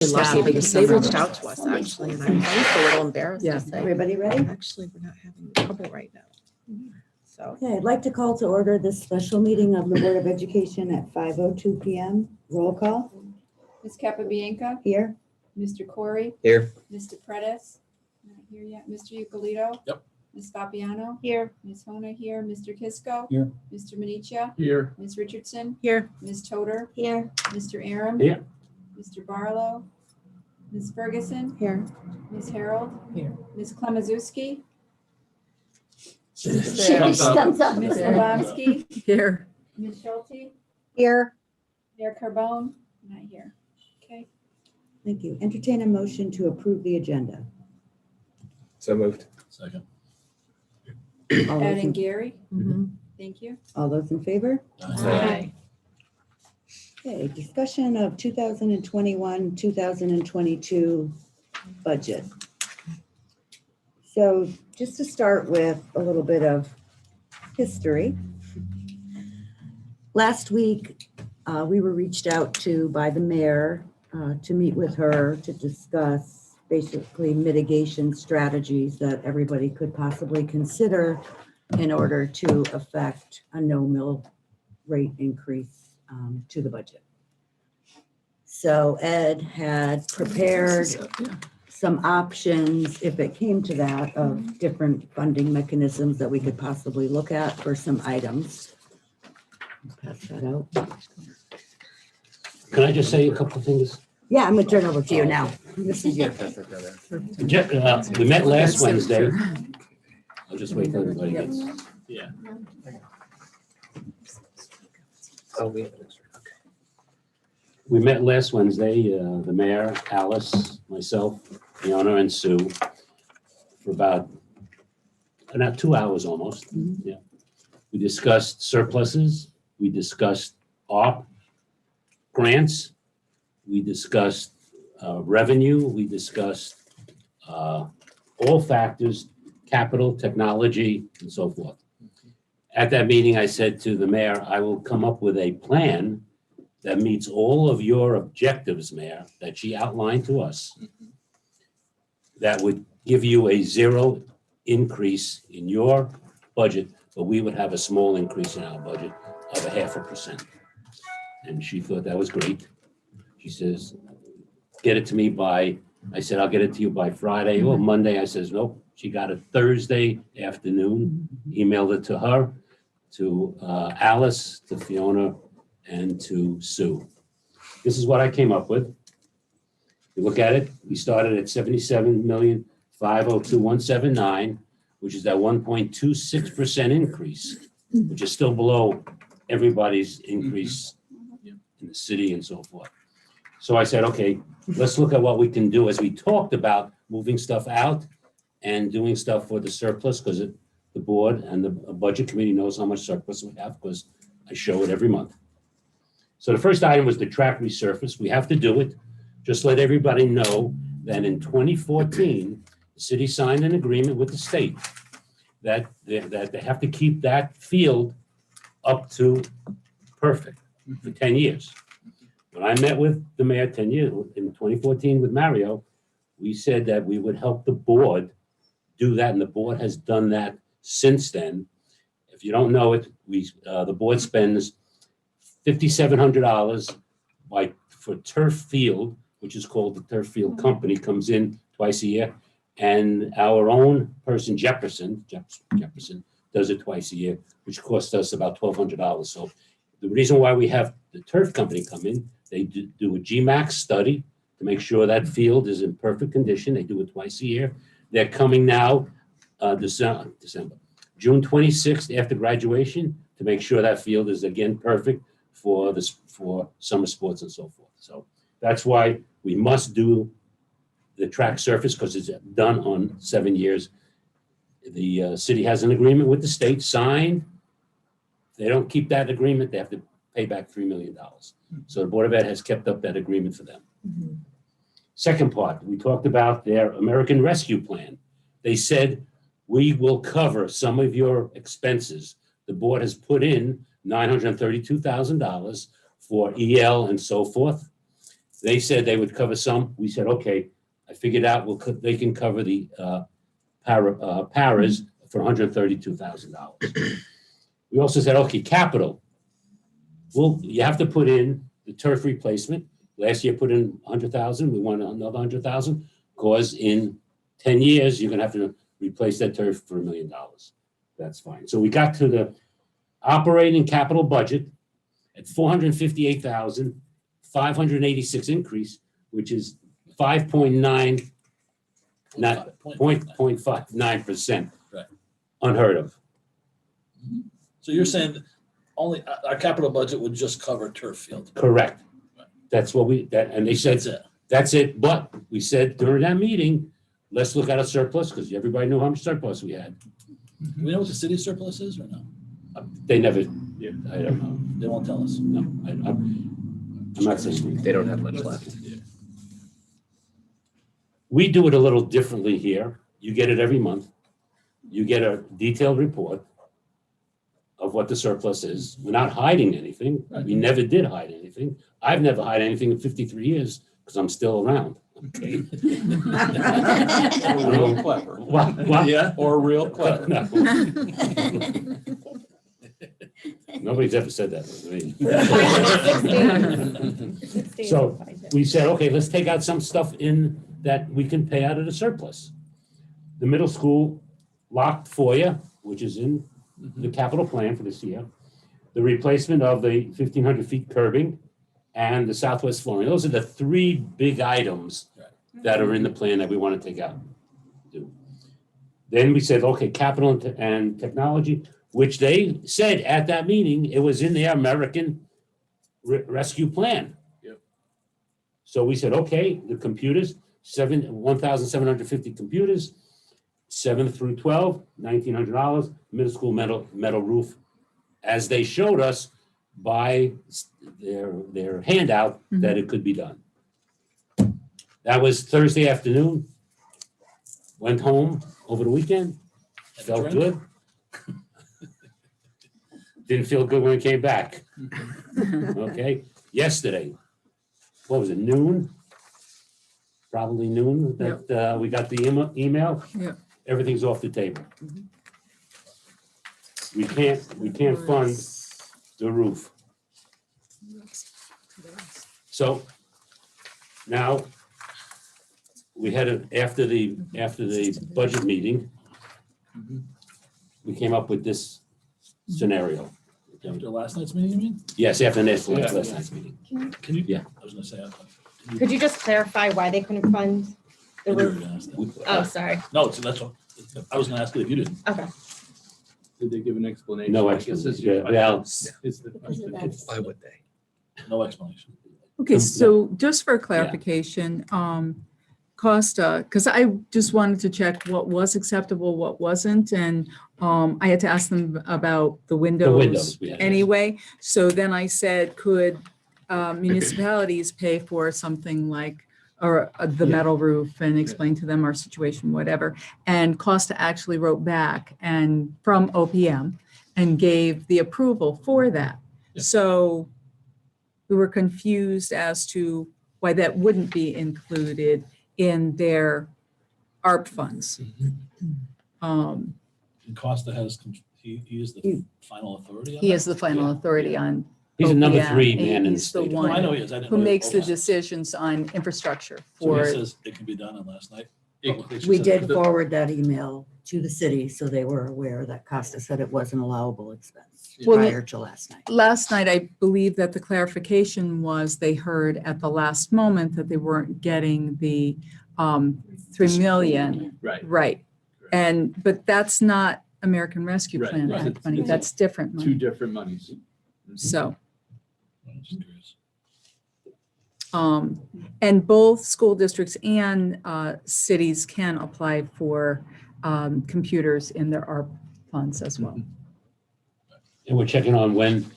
Lucky because they December. reached out to us actually, and I'm just a little embarrassed Yeah. to say, Everybody ready? actually, we're not having trouble right now. So, Okay, I'd like to call to order this special meeting of the Board of Education at 5:02 PM. Roll call Ms. Capabianca, here. Mr. Corey, Here. Mr. Predis, not here yet, Mr. Ucalito. Yep. Ms. Fabiano, here. Ms. Hona here, Mr. Kisco. Here. Mr. Minichia, Here. Ms. Richardson, Here. Ms. Toder, Here. Mr. Aram. Here. Mr. Barlow, Ms. Ferguson, Here. Ms. Harold. Here. Ms. Klemazewski, Thumbs up. Ms. Lebowski, Here. Ms. Schulte, Here. Mayor Carbone, not here. Okay, Thank you. Entertain a motion to approve the agenda. So moved. Second. All those adding in- Gary, Mhm. thank you. all those in favor? Aye. Okay, discussion of 2021, 2022 budget. So just to start with a little bit of history. Last week, we were reached out to by the mayor to meet with her to discuss basically mitigation strategies that everybody could possibly consider in order to affect a no mill rate increase to the budget. So Ed had prepared some options, if it came to that, of different funding mechanisms that we could possibly look at for some items. Pass that out. Can I just say a couple of things? Yeah, I'm gonna turn over to you now. This is your. We met last Wednesday. I'll just wait till everybody gets. Yeah. Oh, we have an extra. Okay. We met last Wednesday, the mayor, Alice, myself, Fiona, and Sue, for about 2 hours almost. Mhm. Yeah. We discussed surpluses. We discussed ARP grants. We discussed revenue. We discussed all factors, capital, technology, and so forth. At that meeting, I said to the mayor, I will come up with a plan that meets all of your objectives, Mayor, that she outlined to us, that would give you a zero increase in your budget, but we would have a small increase in our budget of 0.5%. And she thought that was great. She says, get it to me by, I said, I'll get it to you by Friday or Monday. I says, nope. She got it Thursday afternoon, emailed it to her, to Alice, to Fiona, and to Sue. This is what I came up with. You look at it, we started at 77,502,179, which is that 1.26% increase, which is still below everybody's increase in the city and so forth. So I said, okay, let's look at what we can do as we talked about moving stuff out and doing stuff for the surplus, because the board and the budget committee knows how much surplus we have because I show it every month. So the first item was the track resurface. We have to do it. Just let everybody know that in 2014, the city signed an agreement with the state that they have to keep that field up to perfect for 10 years. When I met with the mayor 10 years, in 2014 with Mario, we said that we would help the board do that, and the board has done that since then. If you don't know it, the board spends $5,700 for turf field, which is called the Turf Field Company, comes in twice a year, and our own person, Jefferson, does it twice a year, which costs us about $1,200. So the reason why we have the turf company come in, they do a GMAX study to make sure that field is in perfect condition. They do it twice a year. They're coming now, June 26th after graduation, to make sure that field is again perfect for summer sports and so forth. So that's why we must do the track surface, because it's done on 7 years. The city has an agreement with the state signed. If they don't keep that agreement, they have to pay back $3 million. So the Board of Ed has kept up that agreement for them. Second part, we talked about their American Rescue Plan. They said, we will cover some of your expenses. The board has put in $932,000 for EL and so forth. They said they would cover some. We said, okay. I figured out they can cover the paras for $132,000. We also said, okay, capital. Well, you have to put in the turf replacement. Last year put in 100,000. We want another 100,000 because in 10 years you're gonna have to replace that turf for $1 million. That's fine. So we got to the operating capital budget at 458,586 increase, which is 5.9, not 0.59%. Right. Unheard of. So you're saying that only our capital budget would just cover turf field? Correct. That's what and they said, That's it. that's it. But we said during that meeting, let's look at a surplus because everybody knew how much surplus we had. Do we know what the city surplus is or no? They never, I don't know. They won't tell us. No, I'm not saying. They don't have much left. We do it a little differently here. You get it every month. You get a detailed report of what the surplus is. We're not hiding anything. We never did hide anything. I've never hid anything in 53 years because I'm still around. Okay. Real clever. What? Yeah. Or real clever. No. Nobody's ever said that to me. So we said, okay, let's take out some stuff in that we can pay out of the surplus. The middle school locked foyer, which is in the capital plan for this year. The replacement of the 1,500 feet curbing and the southwest flooring. Those are the three big items that are in the plan that we want to take out. Then we said, okay, capital and technology, which they said at that meeting, it was in their American Rescue Plan. Yep. So we said, okay, the computers, 1,750 computers, 7 through 12, $1,900, middle school metal roof, as they showed us by their handout that it could be done. That was Thursday afternoon. Went home over the weekend, felt good. Didn't feel good when we came back. Okay, yesterday, what was it, noon? Probably noon, that we got the email. Yep. Everything's off the table. We can't fund the roof. So now we had after the budget meeting, we came up with this scenario. After last night's meeting, you mean? Yes, after last Yeah. night's meeting. Can you? Yeah. I was gonna say. Could you just clarify why they couldn't fund the roof? Oh, sorry. No, so that's what, I was gonna ask you if you didn't. Okay. Did they give an explanation? No I guess explanation. is your Yeah, well, question. Is the question. Why would they? No explanation. Okay, so just for clarification, Costa, because I just wanted to check what was acceptable, what wasn't, and I had to ask them about the windows yeah. anyway. So then I said, could municipalities pay for something like, or the metal roof and explain to them our situation, whatever. And Costa actually wrote back and from OPM and gave the approval for that. Yeah. So we were confused as to why that wouldn't be included in their ARP funds. And Costa has, he is the final authority on He that? is the final authority on. He's a number OPM, 3 and man in the he's the state. No, one I know he is. I didn't who know he makes the was. decisions on infrastructure So he for, says it can be done on last night? We did forward that email to the city, so they were aware that Costa said it was an allowable expense Well, prior to last night. last night, I believe that the clarification was they heard at the last moment that they weren't getting the 3 million. Right. Right. And, but that's not American Rescue Right, Plan right. Act money, It's that's different Two money. different monies. So, I'm just curious. and both school districts and cities can apply for computers in their ARP funds as well. And we're checking on when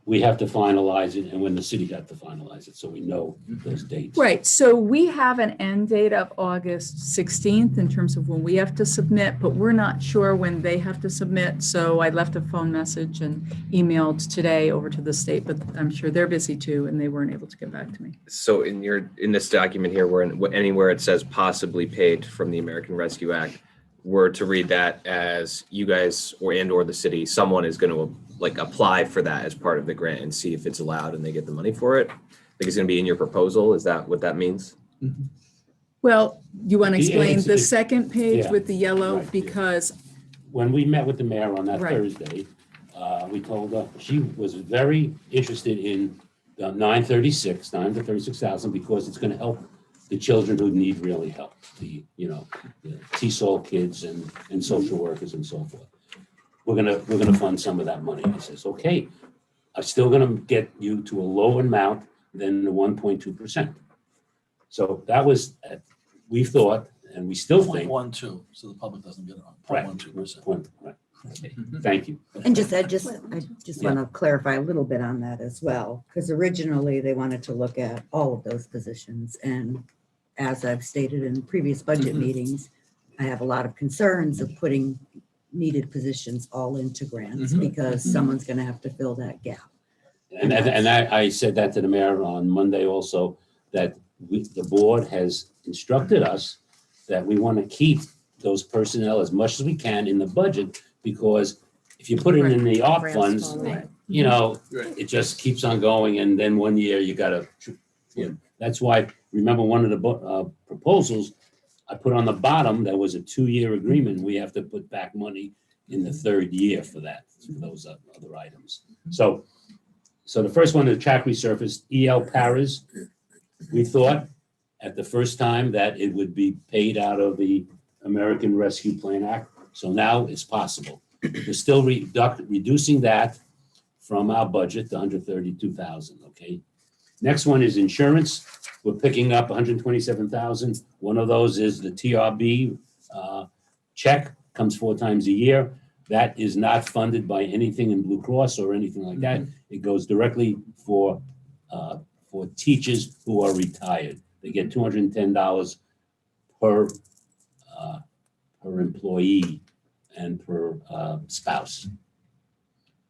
we have to finalize it and when the city have to finalize it, so we know those dates. Right, so we have an end date of August 16th in terms of when we have to submit, but we're not sure when they have to submit. So I left a phone message and emailed today over to the state, but I'm sure they're busy too, and they weren't able to get back to me. So in this document here, where anywhere it says possibly paid from the American Rescue Act, we're to read that as you guys or the city, someone is going to like apply for that as part of the grant and see if it's allowed and they get the money for it. I think it's going to be in your proposal. Is that what that means? Well, you want to Yeah, explain the it's- second page yeah, with the yellow right, yeah. because, When we met with the mayor on that Right. Thursday, we told her she was very interested in the 936,000 because it's gonna help the children who need really help, the TESOL kids and social workers and so forth. We're gonna fund some of that money. I says, okay, I'm still gonna get you to a lower amount than the 1.2%. So that was, we thought, and we still think. 0.12, so the public doesn't get it wrong. Right. 0.12%. Right. Okay. Thank you. And I just want to clarify a little bit on that as well, because originally they wanted to look at all of those positions. And as I've stated in previous budget meetings, I have a lot of concerns of putting needed positions all into grants because someone's going to have to fill that gap. And I said that to the mayor on Monday also, that the board has instructed us that we want to keep those personnel as much as we can in the budget, because if you put it in the op Grants funds, fall away. Right. it just keeps on going, and then one year you gotta, that's why, remember one of the proposals, I put on the bottom, that was a 2-year agreement, we have to put back money in the 3rd year for that, for those other items. So the first one, the track resurface, EL Paras, we thought at the first time that it would be paid out of the American Rescue Plan Act, so now it's possible. We're still reducing that from our budget to 132,000, okay? Next one is insurance. We're picking up 127,000. One of those is the TRB check, comes 4 times a year. That is not funded by anything in Blue Cross or anything like that. It goes directly for teachers who are retired. They get $210 per employee and per spouse.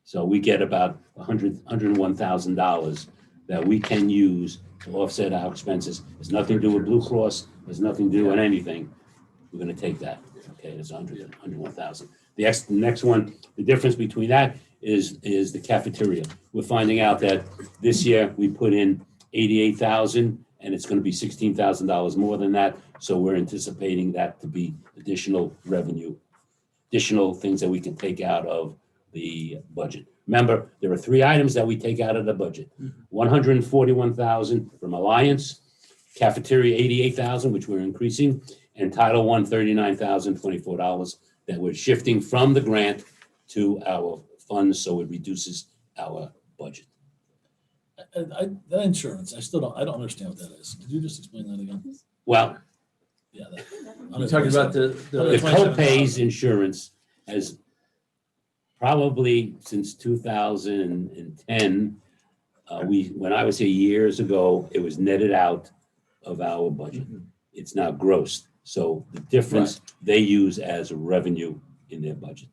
So we get about $101,000 that we can use to offset our expenses. It's nothing to do with Blue Cross, there's nothing to do with anything. We're gonna take that, okay, it's 101,000. The next one, the difference between that is the cafeteria. We're finding out that this year we put in 88,000 and it's gonna be $16,000 more than that. So we're anticipating that to be additional revenue, additional things that we can take out of the budget. Remember, there are 3 items that we take out of the budget. 141,000 from Alliance, cafeteria 88,000, which we're increasing, and Title I $39,024 that we're shifting from the grant to our funds, so it reduces our budget. That insurance, I don't understand what that is. Could you just explain that again? Well, Yeah. You're talking about the the co-pays insurance has probably since 2010, when I was here years ago, it was netted out of our budget. It's now grossed. So the difference they use as revenue in their budget.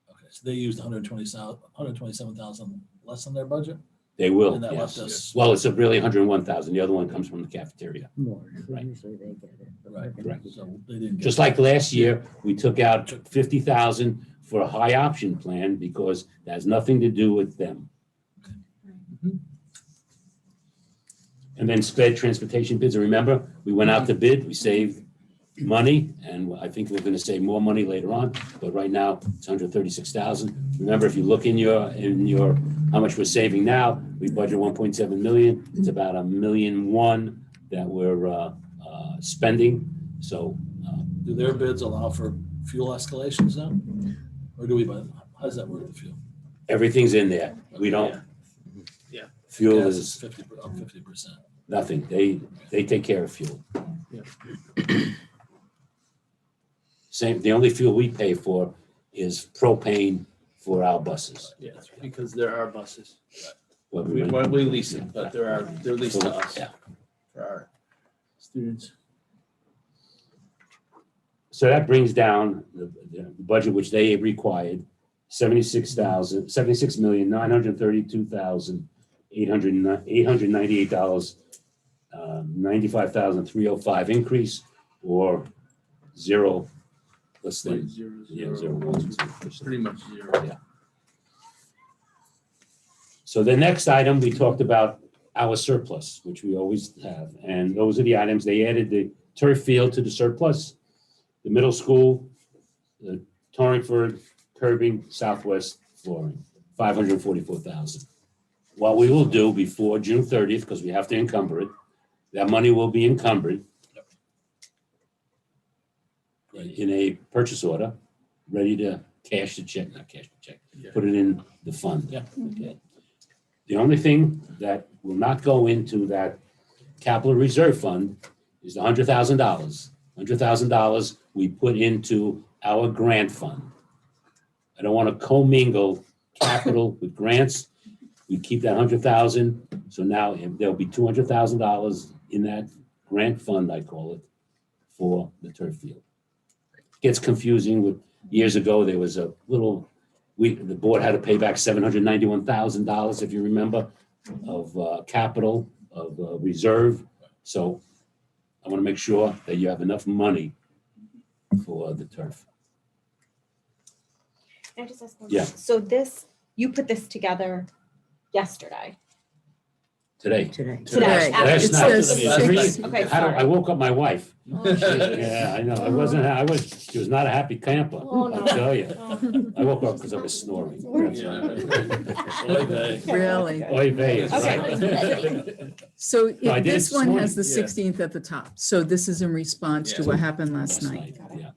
Okay, so they used 127,000 less than their budget? They will, And that left yes. us, Well, it's really 101,000. The other one comes from the cafeteria. More. Right. Usually they get it. but right, we're gonna Right. get so it. they didn't. get Just it. like last year, we took out 50,000 for a high option plan because that has nothing to do with them. And then sped transportation bids. And remember, we went out to bid, we saved money, and I think we're gonna save more money later on, but right now it's 136,000. Remember, if you look in your, how much we're saving now, we budget 1.7 million. It's about $1.1 million that we're spending, so. Do their bids allow for fuel escalations now? Or do we buy, how does that work, the fuel? Everything's in there. We don't. Yeah. Fuel Gas is 50%. nothing. They take care of fuel. Same, the only fuel we pay for is propane for our buses. Yeah, because there are buses. What We, we- well, we lease it, but they're leased to us Yeah. for our students. So that brings down the budget which they required, $76,932,898, $95,305 increase, or zero, less Like than, zero, yeah, zero, 0.1%. pretty much zero. Yeah. So the next item, we talked about our surplus, which we always have, and those are the items. They added the turf field to the surplus, the middle school, the Torrington curbing, southwest flooring, 544,000. What we will do before June 30th, because we have to encumber it, that money will be encumbered in a purchase order, ready to cash the check, not cash the check, Yeah. put it in the fund. Yeah. Okay. The only thing that will not go into that capital reserve fund is the $100,000. $100,000 we put into our grant fund. I don't want to commingle capital with grants. We keep that 100,000. So now there'll be $200,000 in that grant fund, I call it, for the turf field. Gets confusing with, years ago, there was a little, the board had to pay back $791,000, if you remember, of capital, of reserve. So I want to make sure that you have enough money for the turf. Can I just ask one? Yeah. So this, you put this together yesterday. Today. Today. Today. Last It's night. the sixth. Okay, How do- I sorry. woke up my wife. Oh, Yeah, I know. She was not a happy camper, Oh, no. I'll tell you. Oh. I woke up because I was snoring. That's Yeah. right. Really? Oy vey is Okay. right. So No, I did it this this one has the morning. 16th at the top. So this is in response to Yeah. what happened last Last night. Yeah.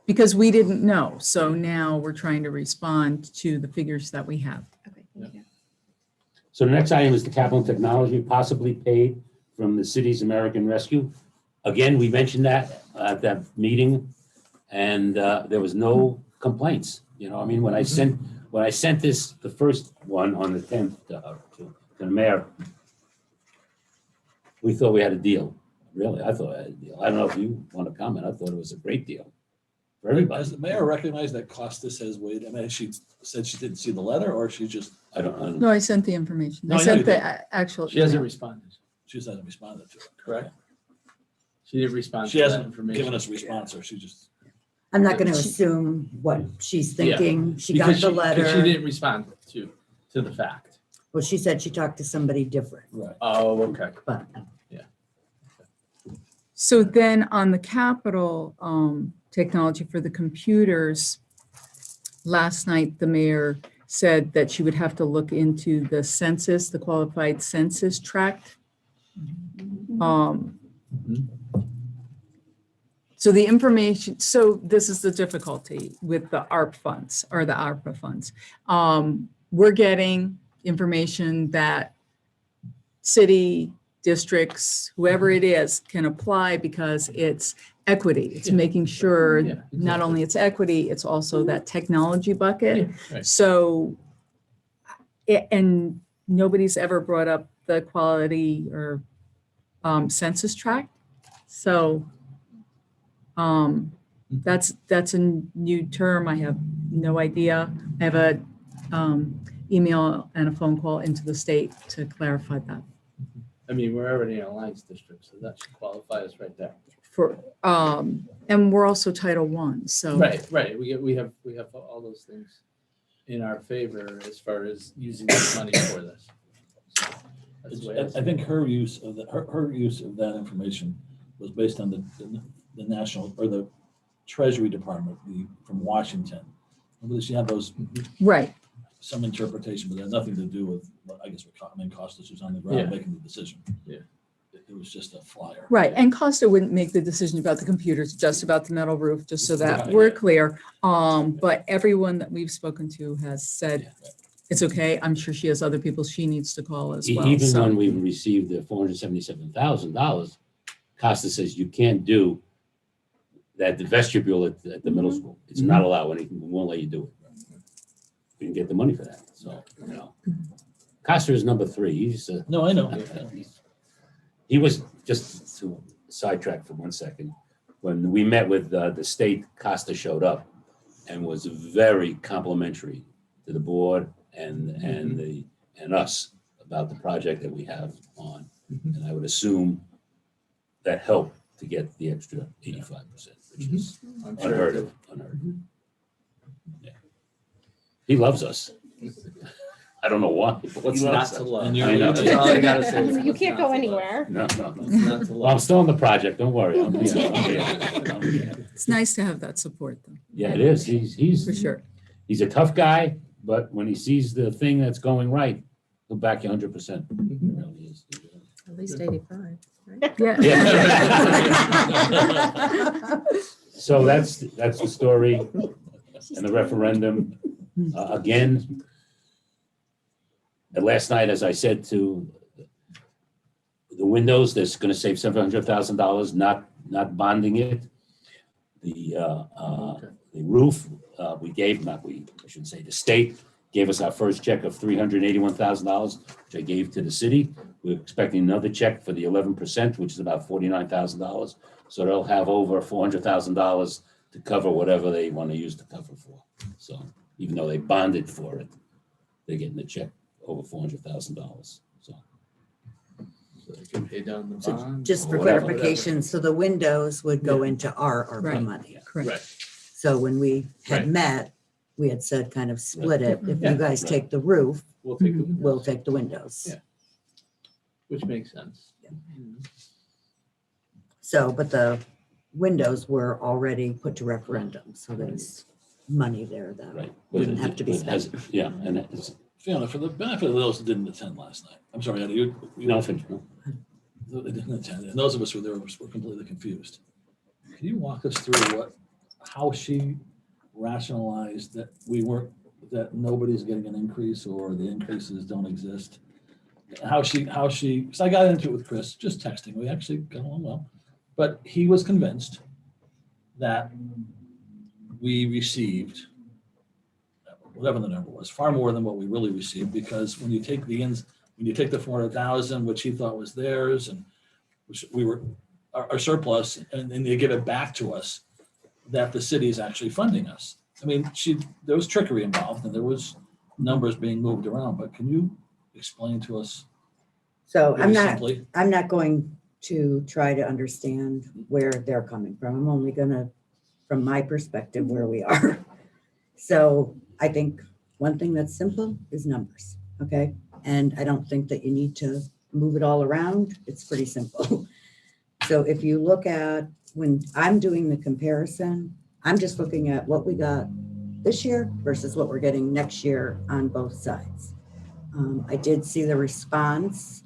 Because we didn't know. So now we're trying to respond to the figures that we have. Okay, thank you. So the next item is the capital technology possibly paid from the city's American Rescue. Again, we mentioned that at that meeting, and there was no complaints. You know, I mean, when I sent this, the first one on the 10th to the mayor, we thought we had a deal. Really, I thought I had a deal. I don't know if you want to comment. I thought it was a great deal for everybody. Has the mayor recognized that Costas has weighed? I mean, she said she didn't see the letter, or she just, I don't No, I sent the information. No, I I know sent you the did. actual. She hasn't email. responded, she just hasn't responded to it. correct? She didn't respond She to that hasn't information. given us a response, or she just, I'm not going to assume what she's thinking. She got Because the because she letter. didn't respond to the fact. Well, she said she talked to somebody different, right. Oh, okay. but So then on the capital technology for the computers, last night the mayor said that she would have to look into the census, the qualified census tract. So the information, so this is the difficulty with the ARP funds or the ARPA funds. We're getting information that city, districts, whoever it is, can apply because it's equity. It's Yeah. making sure Yeah, not exactly. only it's equity, it's also that technology bucket. Yeah, right. So, and nobody's ever brought up the quality or census tract. So that's a new term. I have no idea. I have a email and a phone call into the state to clarify that. I mean, we're already in Alliance District, so that should qualify us right there. For and we're also Title I, so Right. We have all those things in our favor as far as using this money for this. So that's the way I think her use of her use of that information was based on the national, or the Treasury Department, from Washington. Remember, she had those, right. some interpretation, but it had nothing to do with, I guess, what Costas was on the ground Yeah. making the decision. Yeah. It was just a flyer. Right, and Costa wouldn't make the decision about the computers, just about the metal roof, just so that Right. we're clear. But everyone that we've spoken to has said Yeah. it's okay. I'm sure she has other people she needs to call as well. Even So, when we received the $477,000, Costa says you can't do that, the vestibule at the middle school. It's not allowed, we won't let you do it. We didn't get the money for that, so, you know. Costa is number 3. He's, No, I know. he was, just to sidetrack for 1 second, when we met with the state, Costa showed up and was very complimentary to the board and us about the project that we have on. And I would assume that helped to get the extra 85%, which is I'm sure unheard it of, unheard of. Yeah. He loves us. I don't know why. but What's he not loves to us. love? And I know. That's all I gotta say. is You what's can't not go to love. anywhere. No. What's not to Well, I'm love? still on the project, don't worry. I'm here. It's nice to have that support though, Yeah, it is. for sure. He's a tough guy, but when he sees the thing that's going right, he'll back you 100%. He really is. At least 85. Yeah. So that's the story and the referendum. Again, last night, as I said to the windows, that's going to save $700,000, not bonding it. The roof, we gave, not we, I shouldn't say, the state gave us our first check of $381,000, which I gave to the city. We're expecting another check for the 11%, which is about $49,000. So they'll have over $400,000 to cover whatever they want to use the cover for. So even though they bonded for it, they're getting a check over $400,000. So So they can pay down the So bond. Just for Whatever. clarification, so the windows would go into our ARPA Right. money. Correct. Right. So when we had Right. met, we had said kind of split it. If Yeah. you guys Right. take the roof, We'll take the we'll windows, take the windows. Yeah. which makes sense. So, but the windows were already put to referendum, so there's money there that right. didn't have to be It has- spent. Yeah, and it's, Fiona, for the benefit of those that didn't attend last night, I'm sorry, Eddie, you nothing. they didn't attend, and those of us who were there were completely confused. Can you walk us through how she rationalized that that nobody's getting an increase or the increases don't exist? How she, because I got into it with Chris, just texting, we actually got along well, but he was convinced that we received, whatever the number was, far more than what we really received, because when you take when you take the 400,000, which he thought was theirs, and which we were, our surplus, and then they give it back to us, that the city is actually funding us. I mean, there was trickery involved, and there was numbers being moved around, but can you explain to us So very I'm simply? not going to try to understand where they're coming from. I'm only gonna, from my perspective, where we are. So I think one thing that's simple is numbers, okay? And I don't think that you need to move it all around. It's pretty simple. So if you look at, when I'm doing the comparison, I'm just looking at what we got this year versus what we're getting next year on both sides. I did see the response.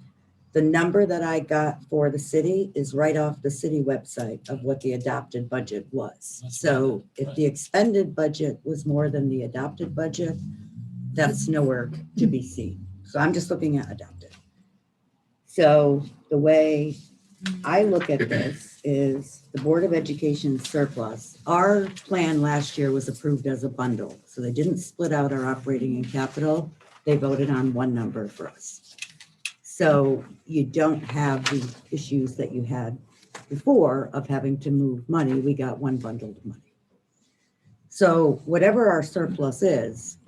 The number that I got for the city is right off the city website of what the adopted budget was. That's So right. if the expended budget was more than the adopted budget, that's nowhere to be seen. So I'm just looking at adopted. So the way I look at this is the Board of Education surplus. Our plan last year was approved as a bundle. So they didn't split out our operating and capital. They voted on one number for us. So you don't have the issues that you had before of having to move money. We got one bundle of money. So whatever our surplus is,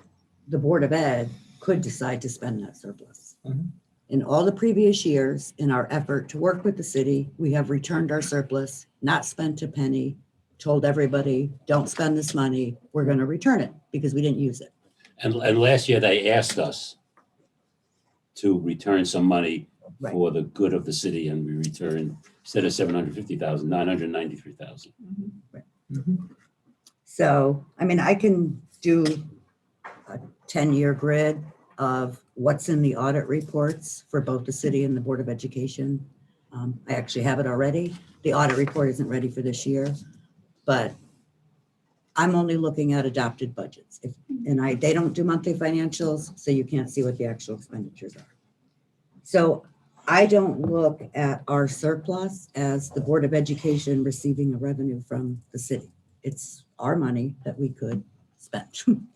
the Board of Ed could decide to spend that surplus. Mhm. In all the previous years, in our effort to work with the city, we have returned our surplus, not spent a penny, told everybody, don't spend this money, we're going to return it because we didn't use it. And last year, they asked us to return some money Right. for the good of the city, and we returned, instead of 750,000, 993,000. So, I mean, I can do a 10-year grid of what's in the audit reports for both the city and the Board of Education. I actually have it already. The audit report isn't ready for this year, but I'm only looking at adopted budgets. They don't do monthly financials, so you can't see what the actual expenditures are. So I don't look at our surplus as the Board of Education receiving a revenue from the city. It's our money that we could spend.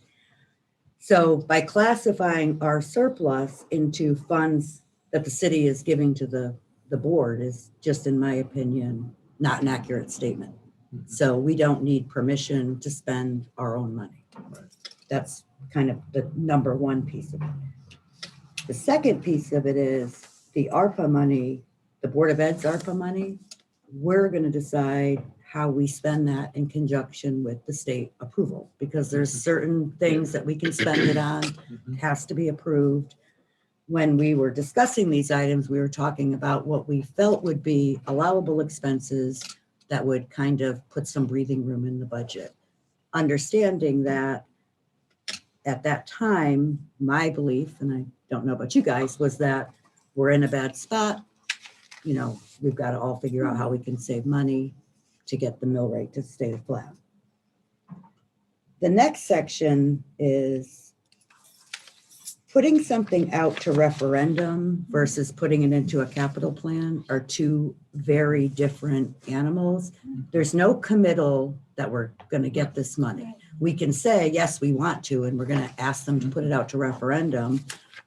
So by classifying our surplus into funds that the city is giving to the board is just, in my opinion, not an accurate statement. So we don't need permission to spend our own money. That's kind of the number one piece of it. The second piece of it is the ARPA money, the Board of Ed's ARPA money. We're going to decide how we spend that in conjunction with the state approval, because there's certain things that we can spend it on, it has to be approved. When we were discussing these items, we were talking about what we felt would be allowable expenses that would kind of put some breathing room in the budget. Understanding that at that time, my belief, and I don't know about you guys, was that we're in a bad spot. You know, we've got to all figure out how we can save money to get the mill rate to stay flat. The next section is putting something out to referendum versus putting it into a capital plan are two very different animals. There's no committal that we're going to get this money. We can say, yes, we want to, and we're going to ask them to put it out to referendum,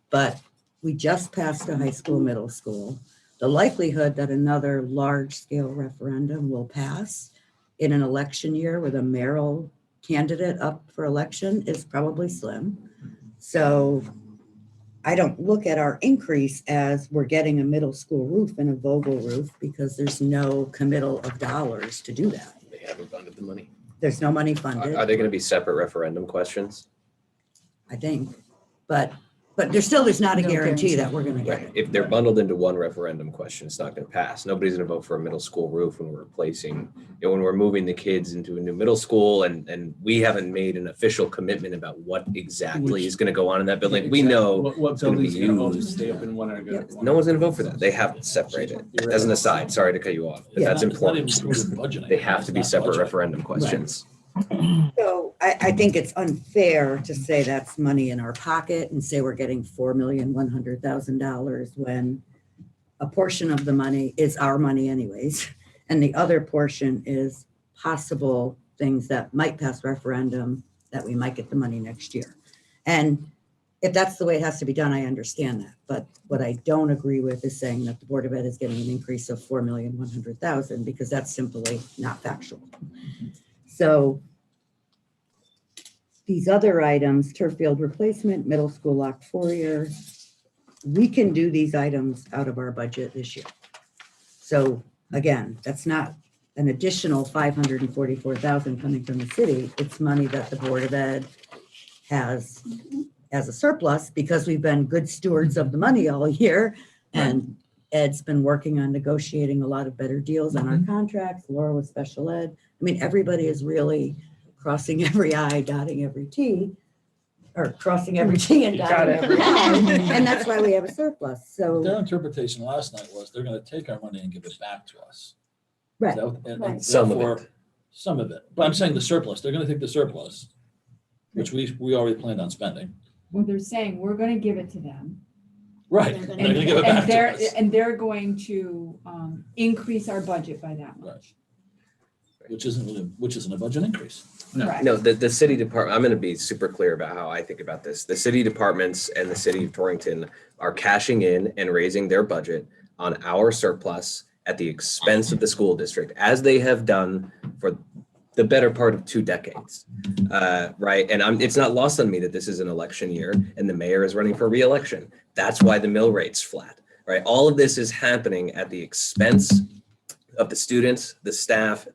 but we just passed a high school, middle school. The likelihood that another large-scale referendum will pass in an election year with a mayoral candidate up for election is probably slim. So I don't look at our increase as we're getting a middle school roof and a Vogel roof, because there's no committal of dollars to do that. They haven't funded the money. There's no money Are funded, they going to be separate referendum questions? I think, but there's not a No guarantee guarantee. that we're gonna get Right. it. If they're bundled into one referendum question, it's not going to pass. Nobody's going to vote for a middle school roof when we're replacing, when we're moving the kids into a new middle school, and we haven't made an official commitment about what exactly is going to go on in that building. We know What it's gonna be buildings gonna used. stay open, when are Yeah. gonna. no one's going to vote for that. They have to separate it. As an aside, sorry to cut you off, but Yeah. that's It's not even important. included in budgeting. They have to be It's not separate budgeting. referendum questions. So I think it's unfair to say that's money in our pocket and say we're getting $4,100,000 when a portion of the money is our money anyways. And the other portion is possible things that might pass referendum that we might get the money next year. And if that's the way it has to be done, I understand that. But what I don't agree with is saying that the Board of Ed is getting an increase of $4,100,000, because that's simply not factual. So these other items, turf field replacement, middle school lock foyer, we can do these items out of our budget this year. So again, that's not an additional $544,000 coming from the city. It's money that the Board of Ed has as a surplus, because we've been good stewards of the money all year. And Ed's been working on negotiating a lot of better deals on our contracts, Laura with special ed. I mean, everybody is really crossing every I, dotting every T, or crossing every T and dotting every I. And that's why we have a surplus. So, Their interpretation last night was they're gonna take our money and give it back to us. right, And Right. Some of therefore- it. Some of it, but I'm saying the surplus, they're gonna take the surplus, which we already planned on spending. Well, they're saying, we're gonna give it to them. Right, They're they're gonna gonna give it back to they're, us. and they're going to increase our budget by that much. Which isn't a budget increase. Correct. No, the city department, I'm going to be super clear about how I think about this. The city departments and the city of Torrington are cashing in and raising their budget on our surplus at the expense of the school district, as they have done for the better part of 2 decades. Right. And it's not lost on me that this is an election year and the mayor is running for re-election. That's why the mill rate's flat. Right. All of this is happening at the expense of the students, the staff,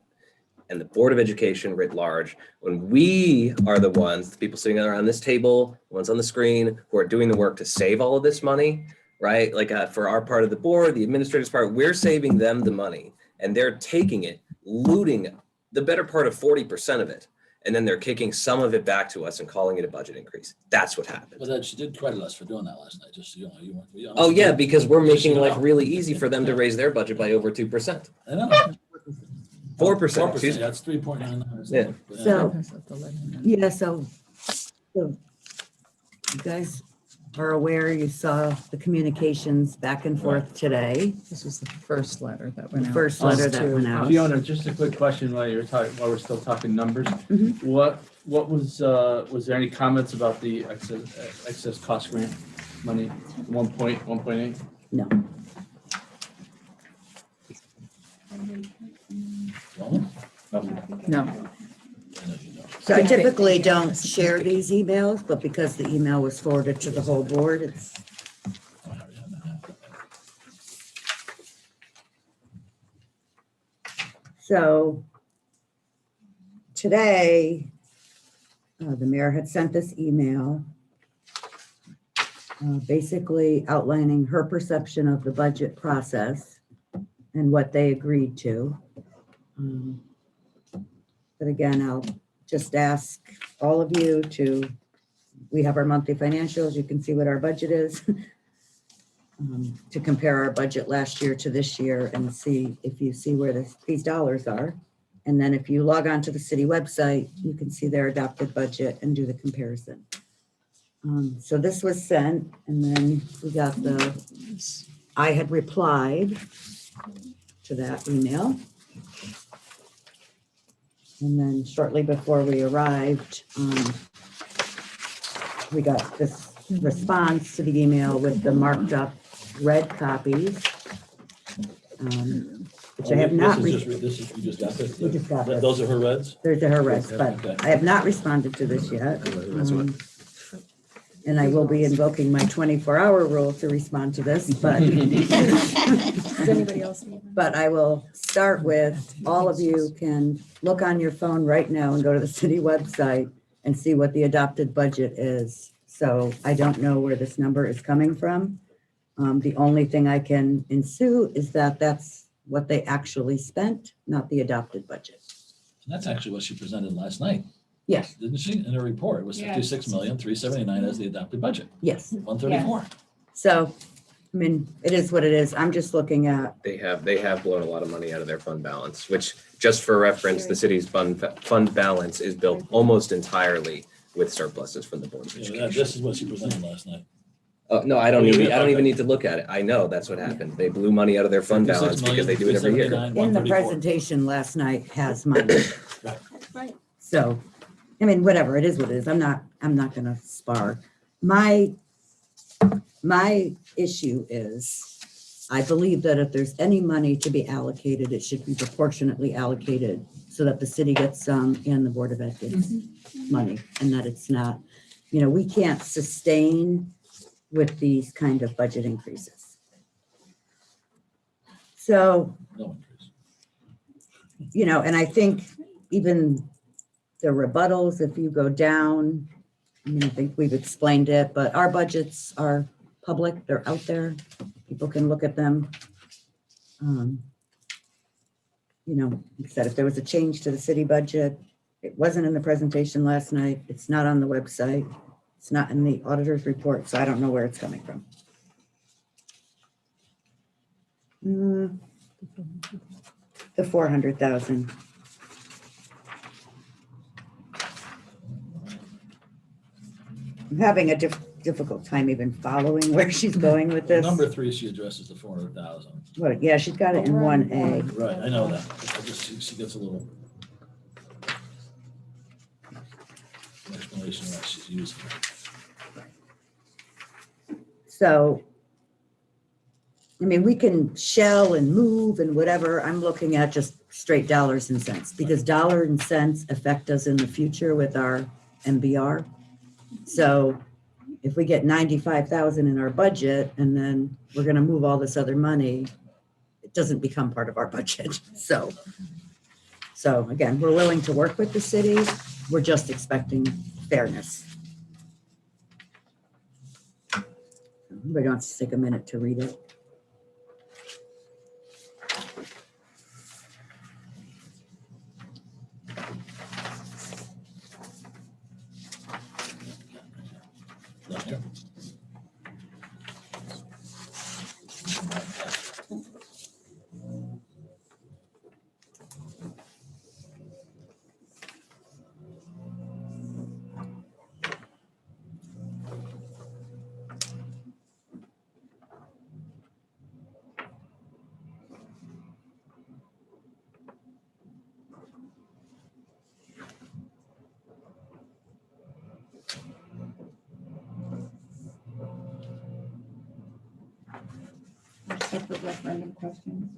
and the Board of Education writ large, when we are the ones, the people sitting around this table, the ones on the screen, who are doing the work to save all of this money, right? Like for our part of the board, the administrator's part, we're saving them the money, and they're taking it, looting the better part of 40% of it, and then they're kicking some of it back to us and calling it a budget increase. That's what happened. But that she did credit us for doing that last night, just so you know. You Oh yeah, because we're Just so making you life know. really easy for them to raise their budget by over 2%. I know. 4%, excuse me. That's 3.99. Yeah. So- Pass out the letter. yeah, so you guys are aware, you saw the communications back and forth today. This was the first letter that went The out. first letter that to went out. us. Fiona, just a quick question while we're still talking numbers. Mhm. What what was there any comments about the excess cost grant money, 1.8? No. Well, No. I know you know. So I typically don't share these emails, but because the email was forwarded to the whole board, it's, Oh, I already have that. so today, the mayor had sent this email basically outlining her perception of the budget process and what they agreed to. But again, I'll just ask all of you to, we have our monthly financials, you can see what our budget is. To compare our budget last year to this year and see if you see where these dollars are. And then if you log on to the city website, you can see their adopted budget and do the comparison. So this was sent, and then we got I had replied to that email. And then shortly before we arrived, we got this response to the email with the marked up red copies, which I have not. This is, you just got this? We just got this. Those are her reds? There's a harass, but Okay. I have not responded to this yet. And I will be invoking my 24-hour rule to respond to this, but. Does anybody else need one? But I will start with, all of you can look on your phone right now and go to the city website and see what the adopted budget is. So I don't know where this number is coming from. The only thing I can ensue is that that's what they actually spent, not the adopted budget. And that's actually what she presented last night, Yes, didn't she? In her report, it was Yes. 56,379 as the adopted budget, yes. 134. So, I mean, it is what it is. I'm just looking at, They have blown a lot of money out of their fund balance, which, just for reference, the city's fund balance is built almost entirely with surpluses from the Board of Yeah, Education. this is what she presented last night. No, I don't Oh, you even, did? I don't even Okay. need to look at it. I know that's what happened. They blew money out of their fund balance because they do it every year. 56,379, in the 134. presentation last night has money. Right. So, I mean, whatever, it is what it is. I'm not gonna spar. My issue is, I believe that if there's any money to be allocated, it should be proportionately allocated so that the city gets some and the Board of Ed gets money, and that it's not, we can't sustain with these kind of budget increases. So, No increase. and I think even the rebuttals, if you go down, I think we've explained it, but our budgets are public, they're out there, people can look at them. Like I said, if there was a change to the city budget, it wasn't in the presentation last night, it's not on the website, it's not in the auditor's report, so I don't know where it's coming from. The 400,000. I'm having a difficult time even following where she's going with this. Number 3, she addresses the 400,000. But yeah, she's got it in 1A. Right, I know that. She gets a little explanation of what she's using. So, I mean, we can shell and move and whatever. I'm looking at just straight dollars and cents because dollar and cents affect us in the future with our MBR. So if we get 95,000 in our budget and then we're going to move all this other money, it doesn't become part of our budget. So again, we're willing to work with the city. We're just expecting fairness. Anybody wants to take a minute to read it? Down here. separate referendum questions.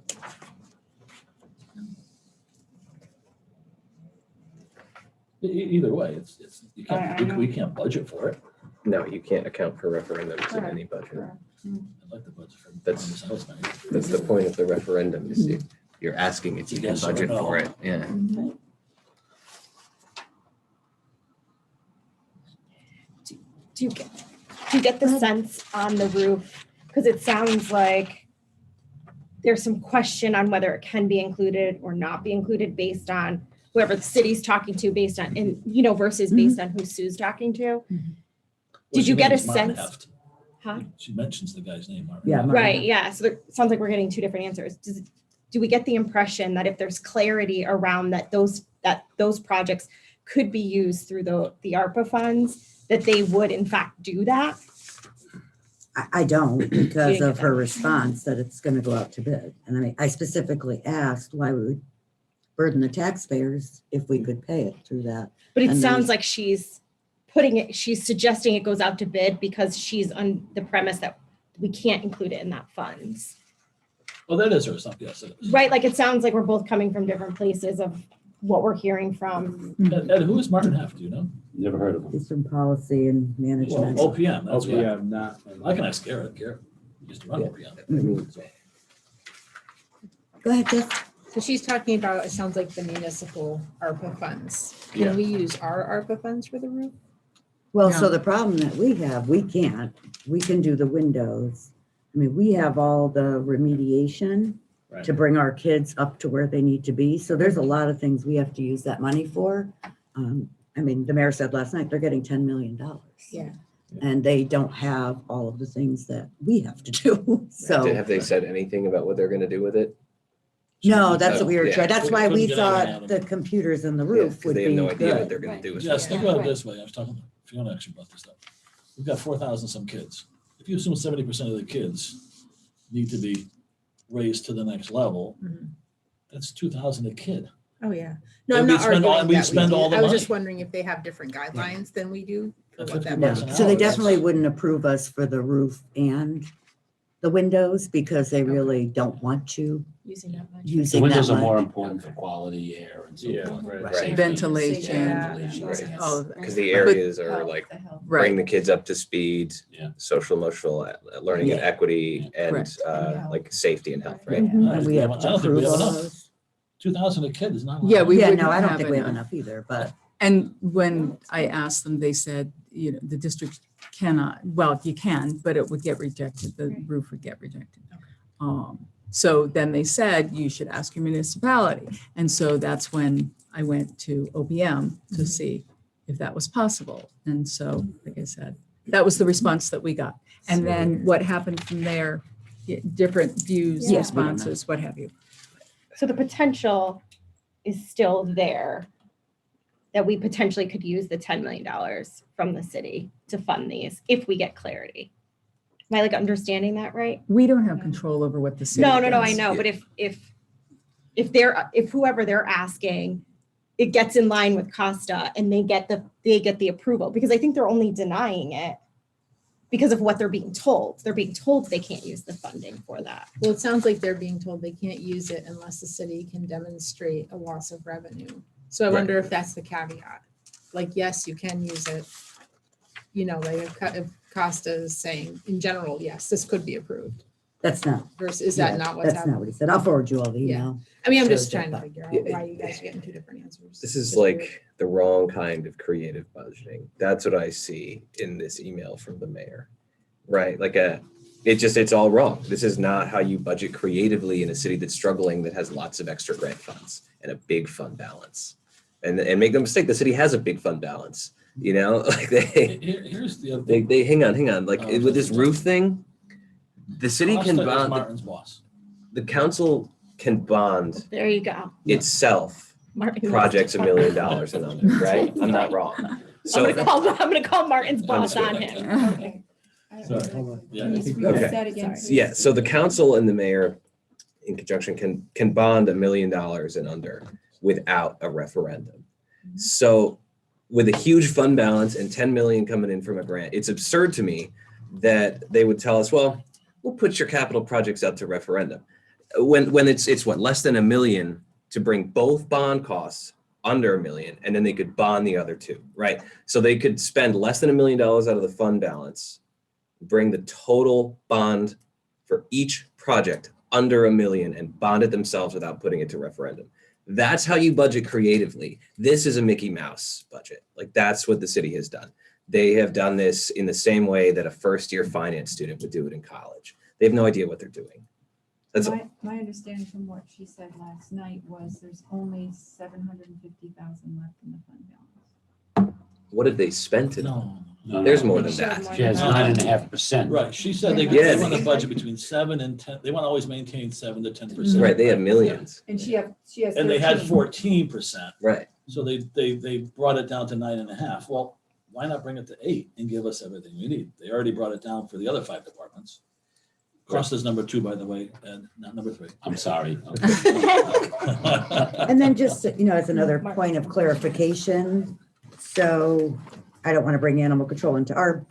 Either way, it's, you I can't, know. we can't budget for it. No, you can't account for referendums in any budget. I'd like to budget for it. That's- House now. That's the point of the referendum, is you're asking if you can Yes or budget no. for it. Yeah. Do you get the sense on the roof? Because it sounds like there's some question on whether it can be included or not be included based on whoever the city's talking to, based on, and, you know, versus based on who Sue's talking to. Well, Did she you get a mentions Martin sense? Heft. Huh? She mentions the guy's name, Martin. Yeah, Heft. Martin. Right, yeah, so it sounds like we're getting two different answers. Do we get the impression that if there's clarity around that those projects could be used through the ARPA funds, that they would in fact do that? I don't, because get of her that. response that it's gonna go out to bid. And I mean, I specifically asked why we would burden the taxpayers if we could pay it through that. But it And sounds there's- like she's suggesting it goes out to bid because she's on the premise that we can't include it in that funds. Well, that is her stuff, yes. It is. Right, like it sounds like we're both coming from different places of what we're hearing from. Ed, who is Martin Heft, do you know? Never heard of them. It's from policy and Well, management. OPM, that's Okay, what, yeah, not. I can ask Garrett, Garrett used to run Yeah. OPM. So, Go ahead, Jeff. So she's talking about, it sounds like the municipal ARPA funds. Yeah. Can we use our ARPA funds for the roof? Well, Yeah. so the problem that we have, we can't, we can do the windows. I mean, we have all the remediation Right. to bring our kids up to where they need to be. So there's a lot of things we have to use that money for. I mean, the mayor said last night, they're getting $10 million. Yeah. And they don't have all of the things that we have to do. So, Have they said anything about what they're gonna do with it? no, that's what we were Yeah. trying. That's why we Couldn't get anything out thought of the it. computers in the Yeah, roof 'cause would they have be no idea what good. they're gonna do with Yes, it. think about it this way, I was talking to Fiona actually about this stuff. We've got 4,000 some kids. If you assume 70% of the kids need to be raised to the next level, Mhm. that's 2,000 a kid. Oh, yeah. No, And I'm we not spend arguing all- we that we spend do. all the I was just money. wondering if they have different guidelines than we do for At what that 50 No, bucks an budget. so they hour, that's- definitely wouldn't approve us for the roof and the windows because they really don't want you Using that much. The using that windows are much. more important for quality air and so Yeah, forth. right. Right. Ventilation. Yeah. Oh, Because the areas are like, bring right. the kids up to speed, Yeah. social emotional learning and equity and Correct. like safety and health, right? Mhm, I And we don't have think to we have approve all enough. those. 2,000 a kid is not. a lot. Yeah, we Yeah, wouldn't no, I don't have think we have enough. enough either, but And when I asked them, they said, you know, the district cannot, well, you can, but it would get rejected. The Right. roof would get rejected. So then they said, you should ask your municipality. And so that's when I went to OPM to see if that was possible. And so, like I said, that was the response that we got. And then what happened from there, different views, Yeah. responses, what have you. So the potential is still there that we potentially could use the $10 million from the city to fund these if we get clarity. Am I like understanding that right? We don't have control over what the city No, I does. know, but if whoever they're asking, it gets in line with Costa and they get the approval, because I think they're only denying it because of what they're being told. They're being told they can't use the funding for that. Well, it sounds like they're being told they can't use it unless the city can demonstrate a loss of revenue. So I wonder if that's the caveat. Like, yes, you can use it. You know, like if Costa is saying, in general, yes, this could be approved. that's not, Versus, is that yeah, not what's that's not happening? what he said. I'll forward you all the Yeah. email. I mean, I'm just shows trying to that. figure out Yeah, why you guys are getting two different answers. This is Just weird. like the wrong kind of creative budgeting. That's what I see in this email from the mayor, right? Like it's all wrong. This is not how you budget creatively in a city that's struggling, that has lots of extra grant funds and a big fund balance. And make no mistake, the city has a big fund balance, you know, like Here's the other they thing. hang on. Like Oh, with this roof thing, the city can Costa is bond, Martin's boss. the council can bond There you go. itself Martin. projects $1 million and under, right? I'm not wrong. So I'm gonna call Martin's boss on sorry. him. Sorry, hold on. Yeah, Can you I think- repeat Okay. that again? Sorry. yeah, so the council and the mayor in conjunction can bond $1 million and under without a referendum. So with a huge fund balance and 10 million coming in from a grant, it's absurd to me that they would tell us, well, we'll put your capital projects out to referendum. When it's what, less than $1 million to bring both bond costs under $1 million, and then they could bond the other two, right? So they could spend less than $1 million out of the fund balance, bring the total bond for each project under $1 million and bond it themselves without putting it to referendum. That's how you budget creatively. This is a Mickey Mouse budget. Like, that's what the city has done. They have done this in the same way that a first-year finance student would do it in college. They have no idea what they're doing. That's My understanding from what she said last night was there's only 750,000 left in the fund balance. what did they spend it on? No, There's more They than showed that. more She has than that. 9.5%. right, she said they Yeah. want to budget between 7 and 10, they want to always maintain 7 to 10%. Right, they have millions. And she has. And they had 13. 14%, Right. so they brought it down to 9.5. Well, why not bring it to 8 and give us everything we need? They already brought it down for the other 5 departments. Cost is number 2, by the way, and not number 3. I'm sorry. And then just, as another point of clarification, so I don't want to bring animal control into our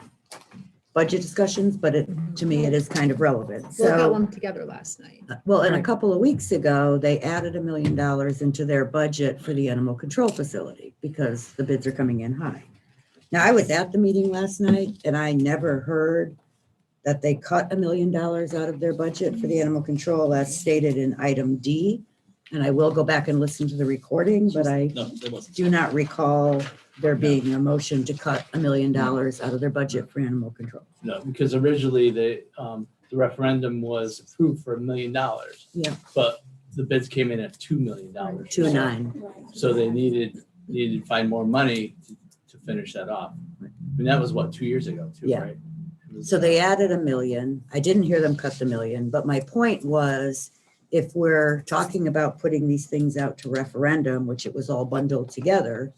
budget discussions, but to me, it is kind of relevant. We'll have So, them together last night. well, and a Right. couple of weeks ago, they added $1 million into their budget for the animal control facility because the bids are coming in high. Now, I was at the meeting last night and I never heard that they cut $1 million out of their budget for the animal control as stated in item D. And I will go back and listen to the recording, but I No, there wasn't. do not recall there being a motion to cut $1 million out of their budget for animal control. No, because originally the referendum was approved for $1 million. Yeah. But the bids came in at $2 million. 2.9. Right. So they needed to find more money to finish that off. I mean, that was what, 2 years ago too, Yeah. right? It was- So they added $1 million. I didn't hear them cut the $1 million, but my point was, if we're talking about putting these things out to referendum, which it was all bundled together,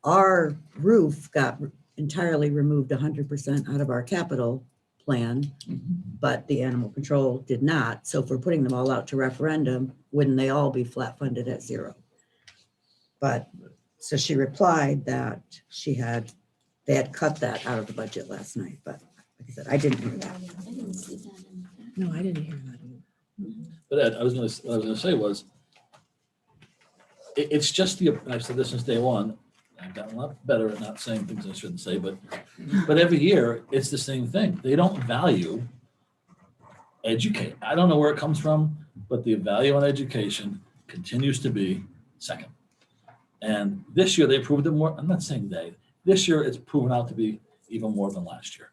our roof got entirely removed 100% out of our capital plan, but the animal control did not. So if we're putting them all out to referendum, wouldn't they all be flat funded at 0? But, so she replied that they had cut that out of the budget last night, but like I said, I didn't hear that. No, I didn't hear that. But Ed, what I was gonna say was, it's just and I've said this since day one, I've gotten a lot better at not saying things I shouldn't say, but every year, it's the same thing. They don't value educate. I don't know where it comes from, but the value on education continues to be second. And this year, they proved it more. I'm not saying this year, it's proven out to be even more than last year.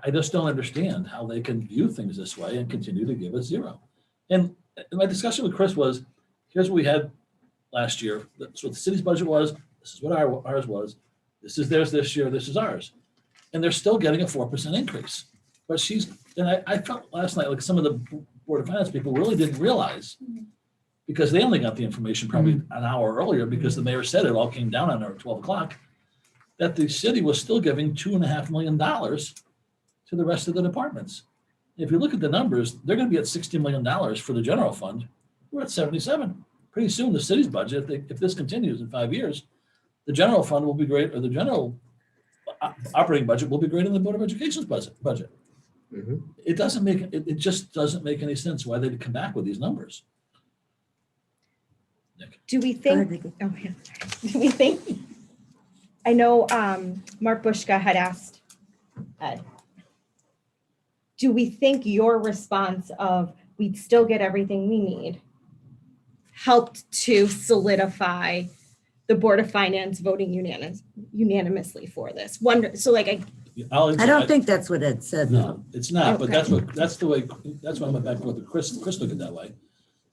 I just don't understand how they can view things this way and continue to give us 0. And my discussion with Chris was, here's what we had last year. That's what the city's budget was. This is what ours was. This is theirs this year. This is ours. And they're still getting a 4% increase. But I felt last night like some of the Board of Finance people really didn't realize, because they only got the information probably an hour earlier because the mayor said it all came down on her at 12 o'clock, that the city was still giving $2.5 million to the rest of the departments. If you look at the numbers, they're going to be at $60 million for the general fund. We're at 77. Pretty soon, the city's budget, if this continues in 5 years, the general fund will be great, or the general operating budget will be greater than the Board of Education's budget. Mhm. It just doesn't make any sense why they'd come back with these numbers. Nick. Do we Go ahead, think, Nikki. oh, yeah. Do we think, I know Mark Bushka had asked Ed, do we think your response of we'd still get everything we need helped to solidify the Board of Finance voting unanimously for this? I don't think that's what Ed said. No. It's not, but Okay. that's why I went back and forth with Chris took it that way.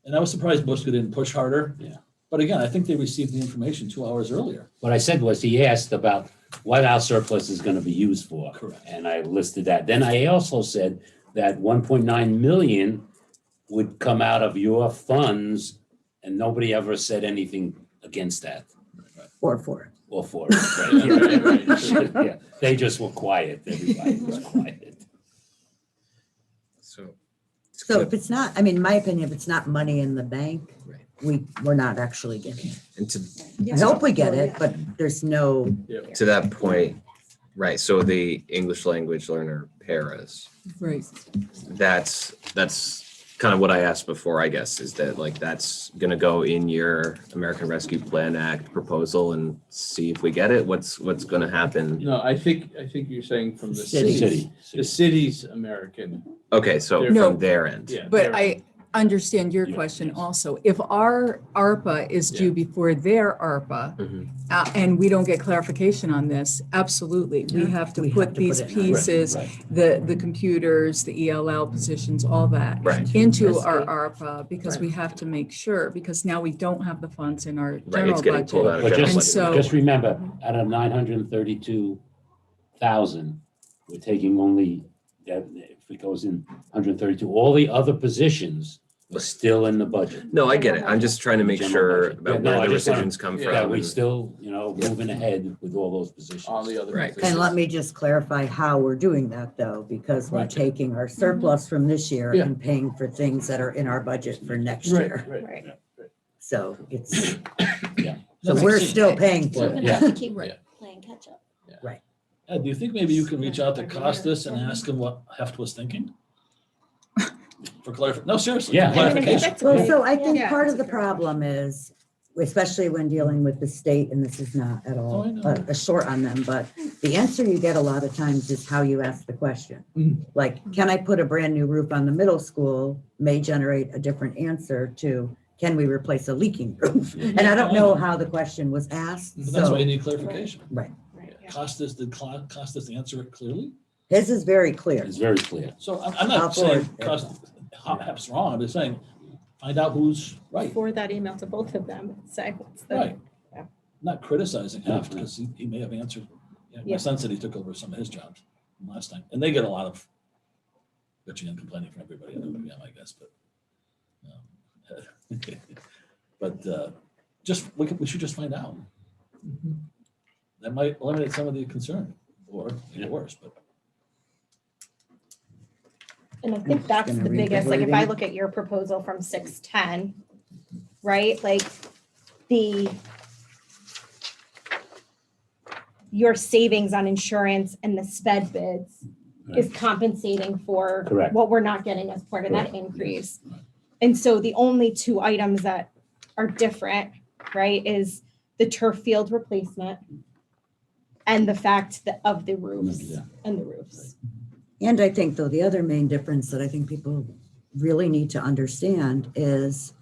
And I was surprised Bushka didn't push harder. Yeah. But again, I think they received the information 2 hours earlier. What I said was, he asked about what our surplus is going to be used for. Correct. And I listed that. Then I also said that 1.9 million would come out of your funds, and nobody ever said anything against that Or for it. or for it. Right. Yeah. They just were quiet. Everybody was quiet. So if it's not, in my opinion, if it's not money in the bank, Right. we're not actually getting it. And I hope we get it, but there's no, to that point, Right, so the English language learner paras, Right. that's kind of what I asked before, I guess, is that like that's gonna go in your American Rescue Plan Act proposal and see if we get it? What's gonna happen? No, I think you're saying from the City. city, the city's American, Okay, so No. from their end. yeah. But they're- I understand your Yeah, question yes. also. If our ARPA is due Yeah. before their ARPA, Mhm. and we don't get clarification on this, absolutely, we have to We have put to put these it in our- pieces, Right. the computers, the ELL positions, all that, Right, into our Risky. ARPA, because we have to make sure, because now we don't have the funds in our right, general it's getting pulled budget. out of But general And just, budget. so- just remember, out of 932,000, we're taking only, that if it goes in 132, all the other positions are still in the budget. No, I get it. I'm just trying to make General sure budget. Yeah, about no, where I the just wanna- decisions come yeah, from. That we and- still, moving ahead with all those positions. All the other. Right. positions. And let me just clarify how we're doing that though, because we're Right. taking our surplus from this year Yeah. and paying for things that are in our budget for next Right, year. right. Right. So it's, Yeah. so That's we're interesting. still paying Well, for it. Yeah. Keep Yeah. playing catch up. Ed, do you think maybe you can reach out to Costas and ask him what Heft was thinking? For clarification, no, seriously, Yeah. for clarification. That's Well, great. so I think Yeah, part that's of the a great problem is, especially when dealing with the state, and this is not at Oh, I all know. a short on them, but the answer you get a lot of times is how you ask the question. Mhm. Like, can I put a brand new roof on the middle school may generate a different answer to, can we replace a leaking roof? And I don't know how the question was asked, But that's why you so need clarification. Right. Right, yeah. Costas, did Costas answer it clearly? his is very clear. It's very clear. So I'm I'll not saying forward it. Costas, Heft's wrong, I'm just saying, find out who's right. Forward that email to both of them, and say what's the. Right. Yeah. Not criticizing Heft, because he may have answered, my Yeah. son said he took over some of his jobs from last time, and they get a lot of bitching and complaining from everybody, other than them, I guess, but, just, we should just find out. That might eliminate some of the concern, or make it worse, but. And I think that's Gonna the read the biggest, like, if I wording. look at your proposal from 610, right, like, your savings on insurance and the sped bids is compensating for Correct. what we're not getting as part of that Correct. increase. And so the only two items that are different, right, is the turf field replacement and the fact that of the roofs Yeah. and the roofs. And I think though, the other main difference that I think people really need to understand is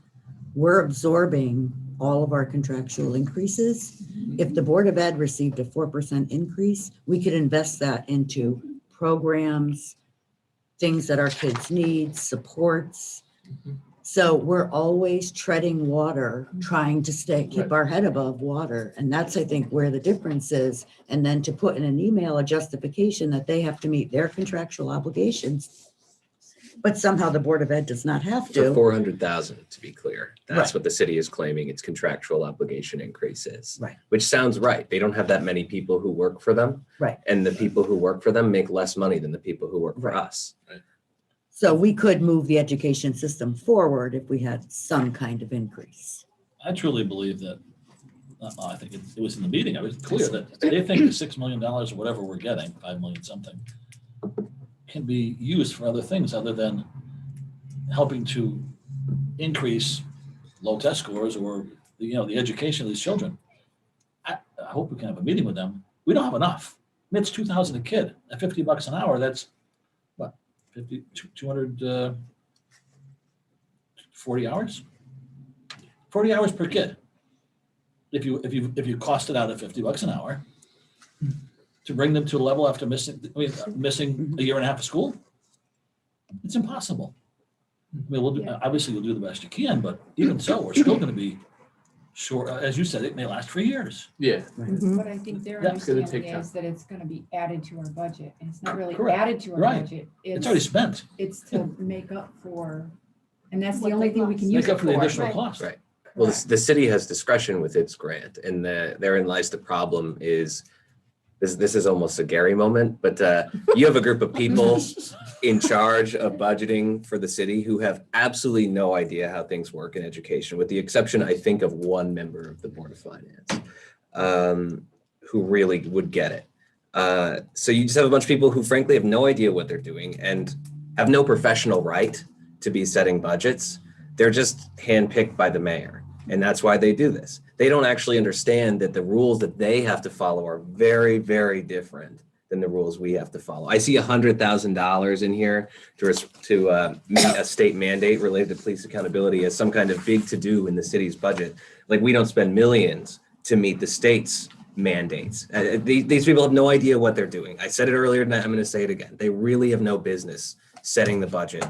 we're absorbing all of our contractual increases. If the Board of Ed received a 4% increase, we could invest that into programs, things that our kids need, supports. So we're always treading water, trying to keep our head above water. And that's, I think, where the difference is. And then to put in an email a justification that they have to meet their contractual obligations, but somehow the Board of Ed does not have For to. 400,000, to be clear. That's Right. what the city is claiming its contractual obligation increase is. Right. Which sounds right. They don't have that many people who work for them. Right. And the people who work for them make less money than the people who work for Right. us. So we could move the education system forward if we had some kind of increase. I truly believe that, I think it was in the meeting, I was clear that they think the $6 million or whatever we're getting, 5 million something, can be used for other things other than helping to increase low test scores or, the education of these children. I hope we can have a meeting with them. We don't have enough. I mean, it's $2,000 a kid at $50 an hour. That's what, 50, 200, 40 hours? 40 hours per kid. If you cost it out at $50 an hour, to bring them to a level after missing a year and a half of school, it's impossible. I mean, Yeah. obviously you'll do the best you can, but even so, we're still going to be short. As you said, it may last for years. Yeah, But I think their Yeah, it's gonna understanding take time. is that it's gonna be added to our budget, and it's not really Correct. added to our Right. budget. It's already spent. It's to make up for, and that's What the only they thing we lost. can use Make it up for the for. additional Right. cost. Right. Well, Correct. the city has discretion with its grant, and therein lies the problem is, this is almost a Gary moment, but you have a group of people in charge of budgeting for the city who have absolutely no idea how things work in education, with the exception, I think, of one member of the Board of Finance, who really would get it. So you just have a bunch of people who frankly have no idea what they're doing and have no professional right to be setting budgets. They're just handpicked by the mayor. And that's why they do this. They don't actually understand that the rules that they have to follow are very, very different than the rules we have to follow. I see $100,000 in here to meet a state mandate related to police accountability as some kind of big to-do in the city's budget. Like, we don't spend millions to meet the state's mandates. These people have no idea what they're doing. I said it earlier tonight, I'm going to say it again. They really have no business setting the budget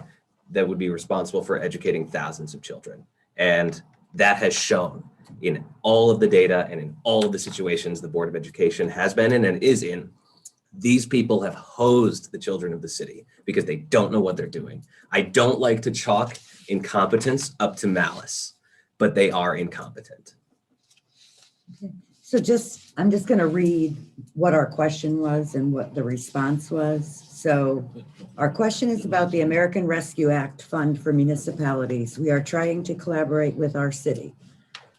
that would be responsible for educating thousands of children. And that has shown in all of the data and in all of the situations the Board of Education has been in and is in. These people have hosed the children of the city because they don't know what they're doing. I don't like to chalk incompetence up to malice, but they are incompetent. So I'm just going to read what our question was and what the response was. So our question is about the American Rescue Act Fund for municipalities. We are trying to collaborate with our city.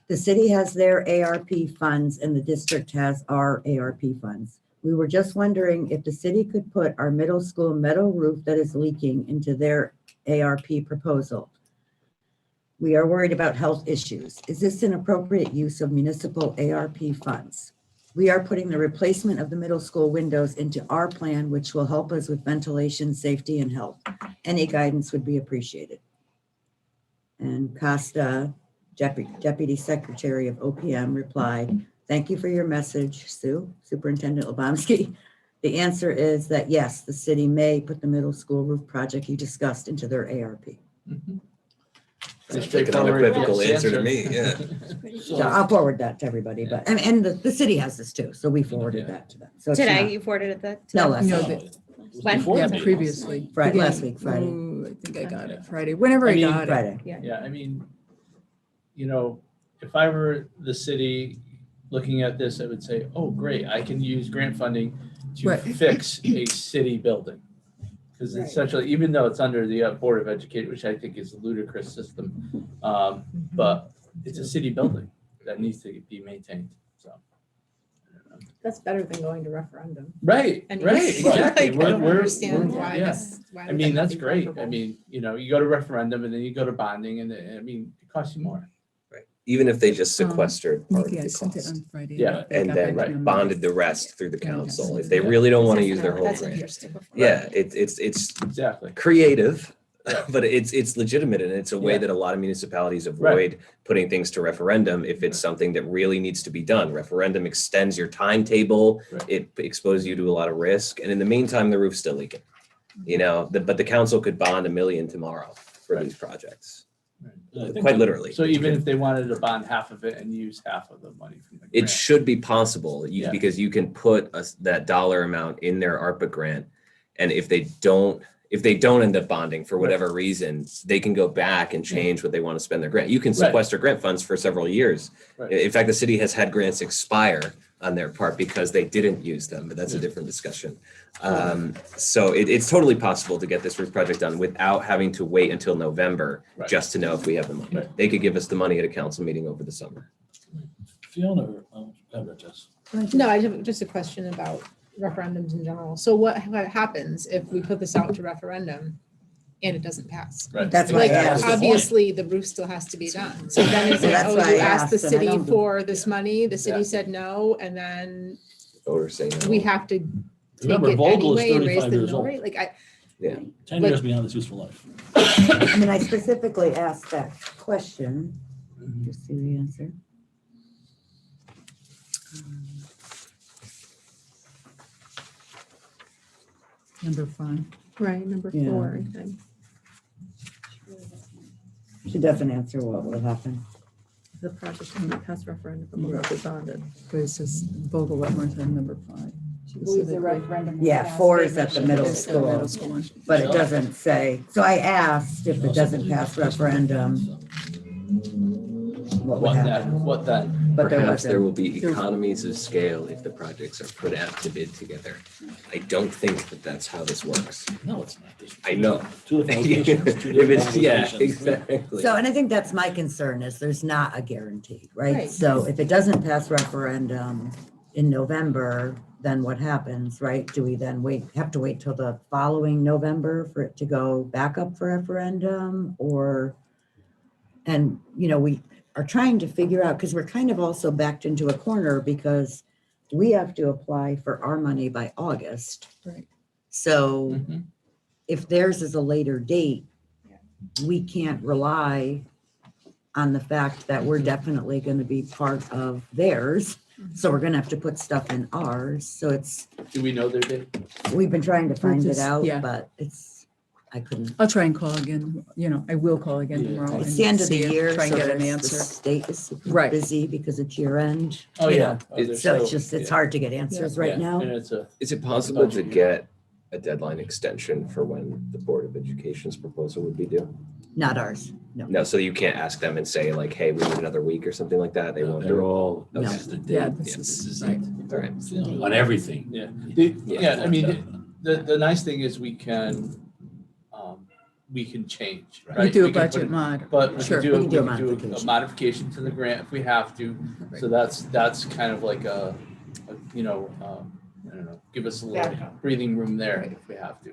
The city has their ARP funds and the district has our ARP funds. We were just wondering if the city could put our middle school metal roof that is leaking into their ARP proposal. We are worried about health issues. Is this an appropriate use of municipal ARP funds? We are putting the replacement of the middle school windows into our plan, which will help us with ventilation, safety, and health. Any guidance would be appreciated. And Costa, Deputy Secretary of OPM, replied, "Thank you for your message, Sue, Superintendent Lebomsky. The answer is that yes, the city may put the middle school roof project you discussed into their ARP." Sounds like an unequivocal answer to me, yeah. So I'll forward that to everybody, but, and the city has this too, so we forwarded that to them. So it's Today, not- you forwarded it to No, them? last No, week. When? Before Yeah, the meeting. previously. Friday, Began- last week, Friday. Ooh, I think I got it Friday, whenever I I mean, got it. Friday. Yeah, I mean, if I were the city looking at this, I would say, oh, great, I can use grant funding to Right. fix a city building. Because essentially, even though it's under the Board of Education, which I think is a ludicrous system, but it's a city building that needs to be maintained, so. I don't know. That's better than going to referendum. Right, Anyways. right, exactly. Like, I don't understand why yeah. this. why I would mean, that that's be great. I preferable? mean, you go to referendum and then you go to bonding and I mean, it costs you more. Right. Even if they just sequestered part of Nikki, I the sent it cost on Friday. Yeah, They and got then back to me on bonded Monday. the rest through the Yeah. council if they Yeah. really don't want to use their whole That's grant. interesting. Yeah, it's Exactly. creative, Yeah. but it's legitimate, and it's a way Yeah. that a lot of municipalities avoid putting things to referendum if it's something that really needs to be done. Referendum extends your timetable, Right. it exposes you to a lot of risk, and in the meantime, the roof's still leaking. But the council could bond $1 million tomorrow for Right. these projects, I think quite literally. So even if they wanted to bond half of it and use half of the money from the It grant. should be possible, Yeah. because you can put that dollar amount in their ARPA grant, and if they don't end up bonding for whatever reason, they can go back and change what they want to spend their grant. You can Right. sequester grant funds for several years. Right. In fact, the city has had grants expire on their part because they didn't use them, but that's a different discussion. So it's totally possible to get this roof project done without having to wait until November Right. just to know if we have the money. Right. They could give us the money at a council meeting over the summer. Fiona, go ahead, Jess. No, I have just a question about referendums in general. So what happens if we put this out to referendum and it doesn't pass? Right. That's why Like, I asked. obviously, the roof still has to be done. So then is Well, it, that's oh, why you I asked the asked, and I city don't- for this money, the city Yeah. said no, and then Voters say no. we have to take Remember, it Vogel is anyway and raise 35 the years mill old. rate? Like, 10 Like- years beyond its useful life. I mean, I specifically asked that question, just see the answer. Number 5. right, number Yeah. 4, I think. She doesn't answer what will happen. The project can be passed referendum, but will not be bonded. But it says Vogel Wetmore said number 5. Believes the referendum. will Yeah, pass 4 is at the state middle It's the middle school, school one. but it doesn't say. So I asked if it doesn't pass referendum, what would What happen? then? What then? But there Perhaps there wasn't. will be economies of scale if the projects are put out to bid together. I don't think that that's how this works. No, it's not. There's I know. Two different locations. Two If different it's, yeah, organizations. exactly. So, and I think that's my concern is there's not a guarantee, right? Right. So if it doesn't pass referendum, in November, then what happens, right? Do we then have to wait till the following November for it to go back up for referendum or? And, we are trying to figure out, because we're kind of also backed into a corner because we have to apply for our money by August. Right. So Mhm. if theirs is a later date, we can't rely on the fact that we're definitely going to be part of theirs. So we're going to have to put stuff in ours. So Do we know their date? we've been trying to find it just- out, yeah. but I couldn't. I'll try and call again, I will call again Yeah. tomorrow. It's and the end of the see if- year, Try and so get an the answer. state is super Right. busy because it's year end. Oh, you yeah. know. Oh, they're So it's yeah. hard to get answers right Yeah, now. and it's a, Is it possible to get a deadline extension for when the Board of Education's proposal would be due? Not ours, no. No, so you can't ask them and say like, hey, we need another week or something like that. They won't They're do it. all, No. this is the Yeah, date. this This is, is right. it. All right. On everything. yeah. Yeah. I mean, the nice thing is we can change, right? We do a can put budget it- mod. But we Sure. can We do, can do a we can do a modification. modification to the grant if we have to. So that's kind of like I don't know, give us a little Backup. breathing room there if we have to.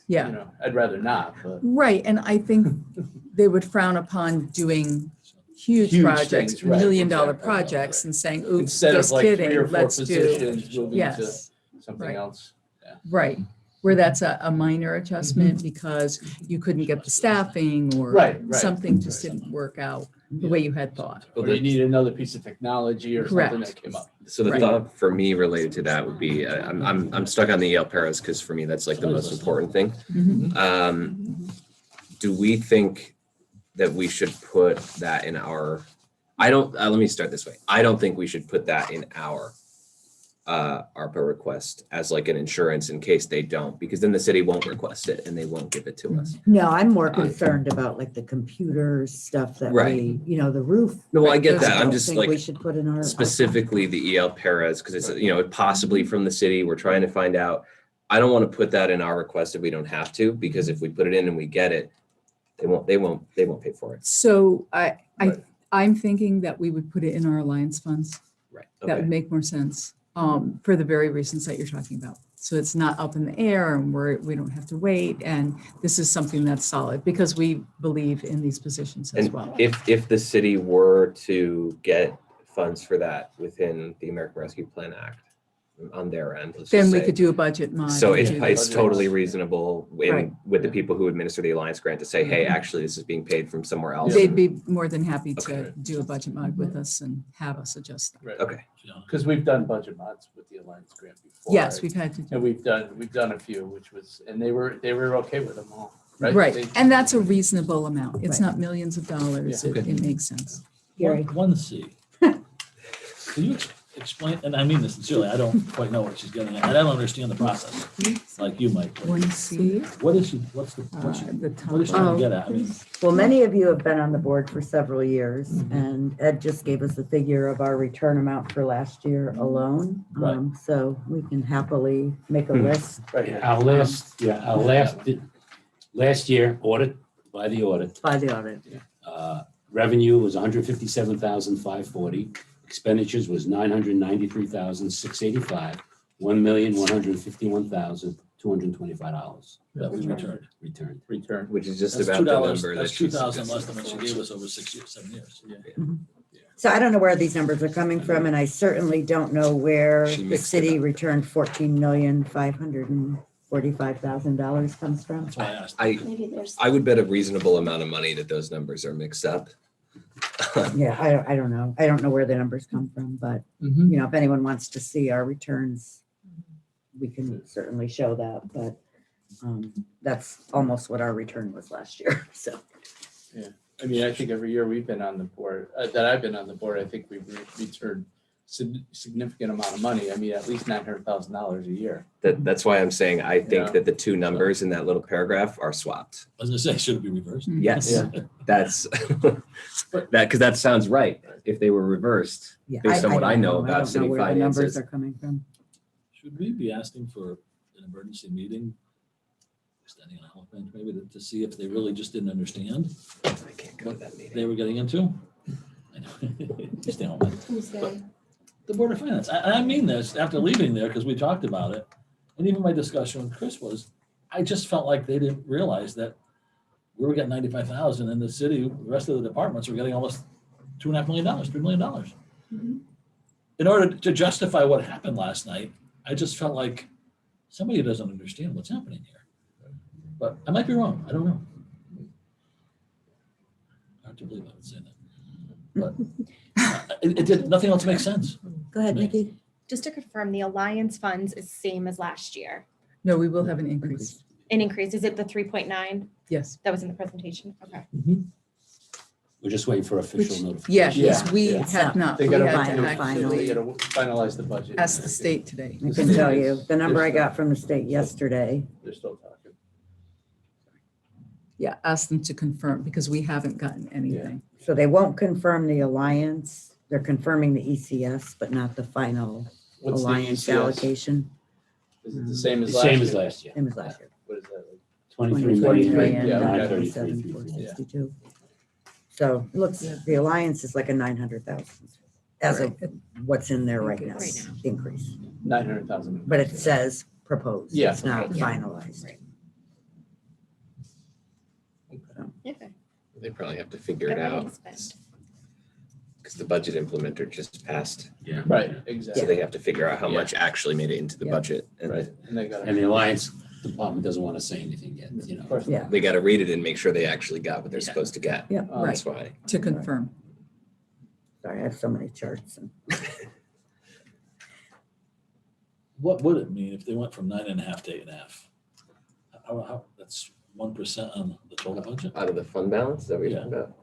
Yeah, I'd rather not, but. right. And I think they would frown upon doing huge Huge projects, things, right, $1,000,000 exactly, projects and saying, oops, Instead of just like 3 or kidding, 4 let's do. positions, moving to Yes, something right. else. right. Where that's a minor adjustment because you couldn't get the staffing or Right, right. something just didn't work out the way you had thought. Or you need another piece of technology or something Correct. that came up. So the Right. thought for me related to that would be, I'm stuck on the EL paras because for me, that's like the most important thing. Mhm. Do we think that we should put that in our, let me start this way. I don't think we should put that in our ARPA request as like an insurance in case they don't, because then the city won't request it and they won't give it to us. No, I'm more concerned about like the computers stuff that Right. the roof. No, I get those that. I I'm don't just think like We should put in our. specifically the EL paras because it's, possibly from the city. We're trying to find out. I don't want to put that in our request if we don't have to, because if we put it in and we get it, they won't pay for it. So Right. I'm thinking that we would put it in our alliance funds. Right. That Okay. would make more sense, for the very reasons that you're talking about. So it's not up in the air and we don't have to wait. And this is something that's solid because we believe in these positions as And well. if the city were to get funds for that within the American Rescue Plan Act on their end, let's Then just we say. could do a budget mod. So and it's, do it's this. totally reasonable Right. with the people who administer the Alliance grant to say, hey, actually, this is being paid from somewhere else. They'd be more than happy to Okay. do a budget mod with us and have us adjust them. Right. Okay. Because we've done budget mods with the Alliance grant before. Yes, right? we've had to do. And we've done a few, and they were okay with them all, right? Right, They- and that's a reasonable amount. It's Right. not millions of dollars. Yeah. It Okay. it makes sense. Gary. 1C. Can you explain, and I mean this sincerely, I don't quite know what she's getting at. I don't understand the process, like you might. One C, What is she, what's the, what's she, the what is she top. trying to get at? I mean, Well, many of you have been on the board for several years, and Ed just gave us the figure of our return amount for last year alone. Right. So we can happily make a list Right. Yeah, our last year audit, by the audit, by the audit. revenue was 157,540. Expenditures was 993,685. $1,151,225 that we returned. returned. Return. Which is just That's about the $2, number that that's she 2,000 less suggested than what she before. gave us over 7 years. So I don't know where these numbers are coming from, and I certainly don't know where She the mixed it city up. returned $14,545,000 comes from. That's why I asked. Maybe there's. I would bet a reasonable amount of money that those numbers are mixed up. Yeah, I don't know. I don't know where the numbers come from, but Mhm. if anyone wants to see our returns, we can certainly show that, but that's almost what our return was last year, so. I mean, I think every year we've been on the board, that I've been on the board, I think we've returned significant amount of money. I mean, at least $900,000 a year. That's why I'm saying I think Yeah. that the two numbers in that little paragraph are swapped. I was gonna say, should it be reversed? Yes, Yeah. that's because that sounds right. If they were reversed, Yeah, Based on what I don't know about I don't city know where the numbers finances. are coming from. Should we be asking for an emergency meeting? Extending an elephant maybe to see if they really just didn't understand I can't go to that they meeting. were getting into? I know. Just a moment. Tuesday. the Board of Finance. I mean this after leaving there, because we talked about it. And even my discussion with Chris was, I just felt like they didn't realize that we were getting 95,000 and the city, the rest of the departments were getting almost $2.5 million, $3 million. Mhm. In order to justify what happened last night, I just felt like somebody doesn't understand what's happening here. But I might be wrong. I don't know. Hard to believe I would say that. But it did, nothing else makes sense. Go ahead, Me. Nikki. Just to confirm, the Alliance funds is same as last year. No, we will have an increase. An increase, is it the 3.9 Yes. that was in the presentation? Okay. We're just waiting for official Yeah, notification. yes, we Yeah. have not. They We gotta had final, to final. They actually gotta finalize the budget. ask the state today. I can tell you, the number I got from the state yesterday, They're still talking. Yeah, ask them to confirm because we haven't gotten anything. so they won't confirm the Alliance. They're confirming the ECS, but not the final What's the Alliance ECS? allocation. Is it the same as The last same year? as last year. Same as last year. What is that? Like? 23 23 million, yeah, okay. 933, 462. So it looks, the Alliance is like a 900,000 as of what's in there right now, Right now. increase. 900,000. But it says proposed. Yeah. It's not Okay, yeah. finalized. Okay. They probably have to figure it Already out spent. because the budget implementer just passed. Right, So exactly. they have to figure out how Yeah. much actually made it into the Yeah. budget. And Right, and they got And the Alliance Department doesn't want to say anything yet, you know. Of course. Yeah. they got to read it and make sure they actually got what they're Yeah. supposed to get. Yeah, Um, That's why. To confirm. sorry, I have so many charts. And What would it mean if they went from 9.5 to 8.5? That's 1% on the total budget? Out of the fund balance, is that what you're Yeah. talking about?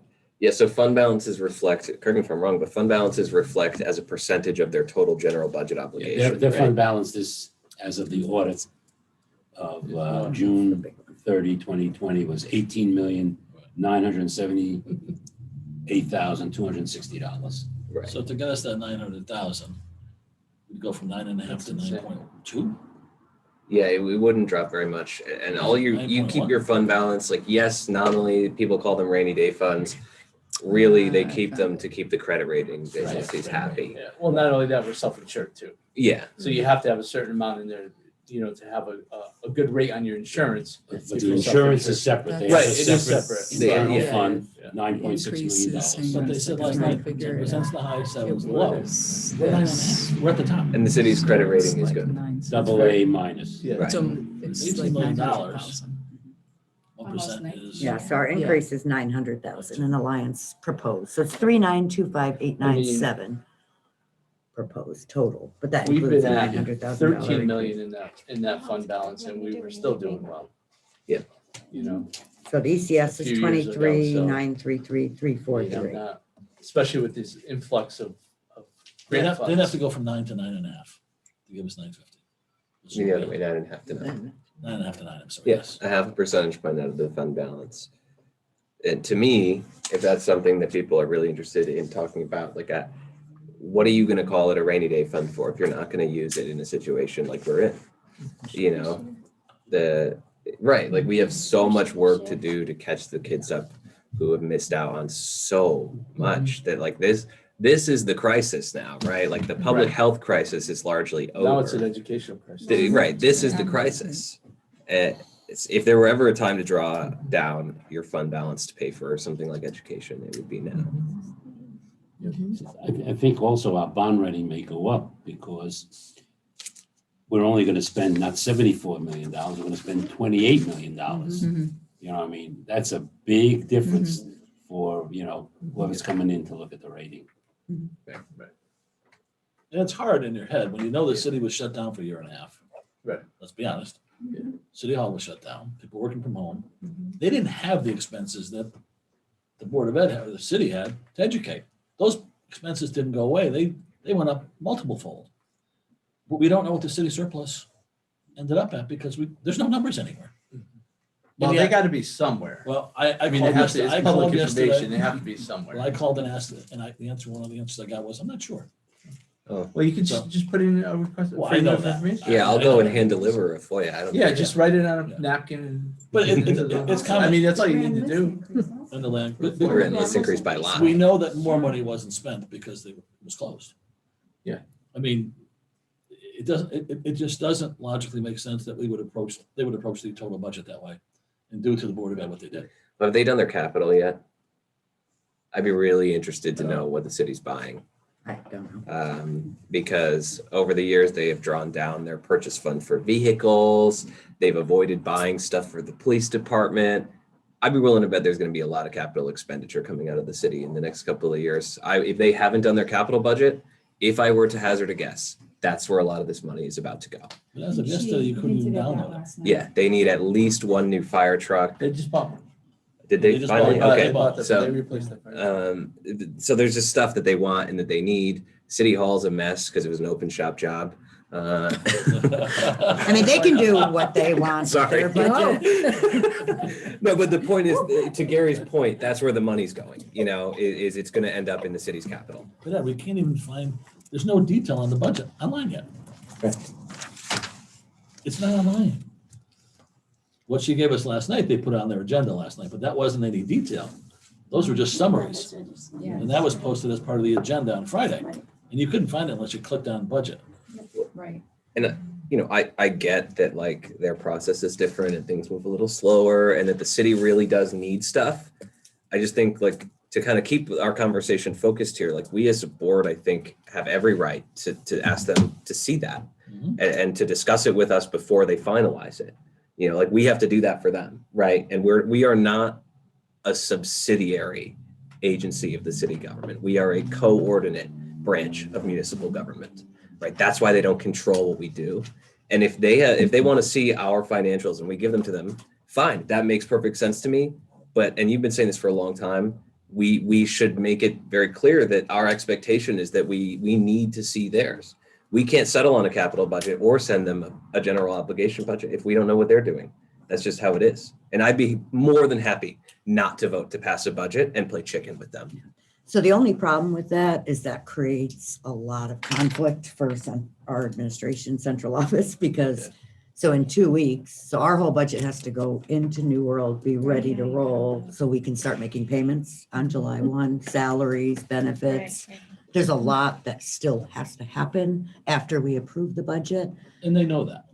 Yeah, so fund balances reflect, correct me if I'm wrong, but fund balances reflect as a percentage of their total general budget Yeah, obligation. Their right? fund balance is, as of the audit of June 30, 2020, was $18,978,260. Right. So to get us that 900,000, we'd go from 9.5 to That's insane. 9.2? Yeah, it wouldn't drop very much. And all you keep 9.1. your fund balance, like, yes, nominally, people call them rainy day funds. Really, they keep them to keep the credit rating agencies happy. Yeah, well, not only that, we're self-insured too. Yeah, So you have to have a certain amount in there, you know, to have a good rate on your insurance. But the insurance is separate. They have Right, a it is separate separate. internal Yeah. fund, Yeah. $9.6 million. Increases, But they said last night, 10%'s the high, 7's the low. was We're 9.5, this. we're at the top. and the city's credit rating is Like good. 9. Double A minus. Yeah. Right. So it's $18 like million. 900,000. 1% is. yeah, so our increase is 900,000 in Alliance proposed. So it's 3,925,897 proposed total, but that We've includes been the at $900,000. 13 million in that fund balance and we were still doing well. Yeah. You know, So the ECS A is few years ago, so- 23,933,343. and, especially with this influx of They'd grant have to funds. go from 9 to 9.5 to give us 950. The other way, 9.5 to 9. 9.5 to 9, I'm sorry, Yes, yes. a half a percentage point out of the fund balance. And to me, if that's something that people are really interested in talking about, like, what are you going to call it a rainy day fund for if you're not going to use it in a situation like we're in? You know, right, like we have so much work to do to catch the kids up who have missed out on so much that, like, this is the crisis now, right? Like the public Right. health crisis is largely over. Now it's an educational crisis. Right, this is the crisis. If there were ever a time to draw down your fund balance to pay for something like education, it would be now. I think also our bond rating may go up because we're only going to spend not $74 million, we're going to spend $28 million. Mhm. You know what I mean? That's a big difference for, you know, whoever's coming in to look at the rating. Right. And it's hard in your head when you know the city was shut down for a year and a half. Right. Let's be honest. Yeah. City Hall was shut down, people working from home. They didn't have the expenses that the Board of Ed had, or the city had to educate. Those expenses didn't go away. They went up multiple fold. But we don't know what the city surplus ended up at because there's no numbers anywhere. Well, And they yet- got to be somewhere. Well, I I mean, called they have to, yesterday. it's I public called information. yesterday. They have to be Well, somewhere. I called and asked, and one of the answers I got was, I'm not sure. Well, you can just put in a request. Well, for I know enough that. information. Yeah, I'll I go know and that. hand deliver a FOIA. I don't. Yeah, care. just write it on Yeah. a napkin and. But it's I common. mean, that's all you need to do. In the land. Or at least increase by law. We know that more money wasn't spent because it was closed. Yeah. I mean, it just doesn't logically make sense that they would approach the total budget that way and do to the Board of Ed what they did. Have they done their capital yet? I'd be really interested to know what the city's buying. I don't know. Because over the years, they have drawn down their purchase fund for vehicles. They've avoided buying stuff for the police department. I'd be willing to bet there's going to be a lot of capital expenditure coming out of the city in the next couple of years. If they haven't done their capital budget, if I were to hazard a guess, that's where a lot of this money is about to go. But as of yesterday, you couldn't even download it. Yeah, they need at least one new fire truck. They just bought one. Did they just finally? bought it. Okay. They bought that, So- they replaced that. So there's just stuff that they want and that they need. City Hall's a mess because it was an open shop job. I mean, they can do what they want with Sorry. their budget. No, but the point is, to Gary's point, that's where the money's going, is it's going to end up in the city's capital. But yeah, we can't even find, there's no detail on the budget online yet. It's not online. What she gave us last night, they put on their agenda last night, but that wasn't any detail. Those were just summaries. And that was posted as part of the agenda on Friday. And you couldn't find it unless you clicked on budget. Right. I get that like their process is different and things move a little slower and that the city really does need stuff. I just think like to kind of keep our conversation focused here, like we as a board, I think have every right to ask them to see that and to discuss it with us before they finalize it. Like we have to do that for them, right? And we are not a subsidiary agency of the city government. We are a coordinate branch of municipal government, right? That's why they don't control what we do. And if they want to see our financials and we give them to them, fine, that makes perfect sense to me. And you've been saying this for a long time, we should make it very clear that our expectation is that we need to see theirs. We can't settle on a capital budget or send them a general obligation budget if we don't know what they're doing. That's just how it is. And I'd be more than happy not to vote to pass a budget and play chicken with them. So the only problem with that is that creates a lot of conflict for our administration central office because, so in 2 weeks, so our whole budget has to go into New World, be ready to roll so we can start making payments on July 1, salaries, benefits. There's a lot that still has to happen after we approve the budget. And they know that.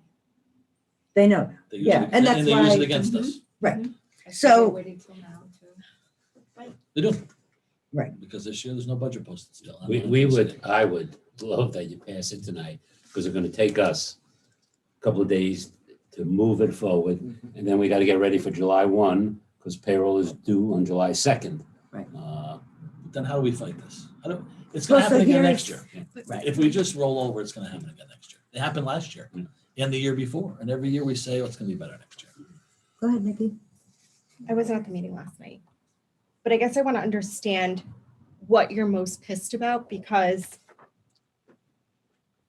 They know. They use Yeah, it- and that's they use it why- against us. Right. I think So- they waited till now to. They do. Right. Because this year, there's no budget posted still. I would love that you pass it tonight, because it's gonna take us a couple of days to move it forward. And then we gotta get ready for July 1, because payroll is due on July 2nd. Right. Then how do we fight this? It's gonna Well, so happen again here's- next year. Right. If we just roll over, it's gonna happen again next year. It happened last year and the year before. And every year we say, oh, it's gonna be better next year. Go ahead, Nikki. I wasn't at the meeting last night, but I guess I want to understand what you're most pissed about because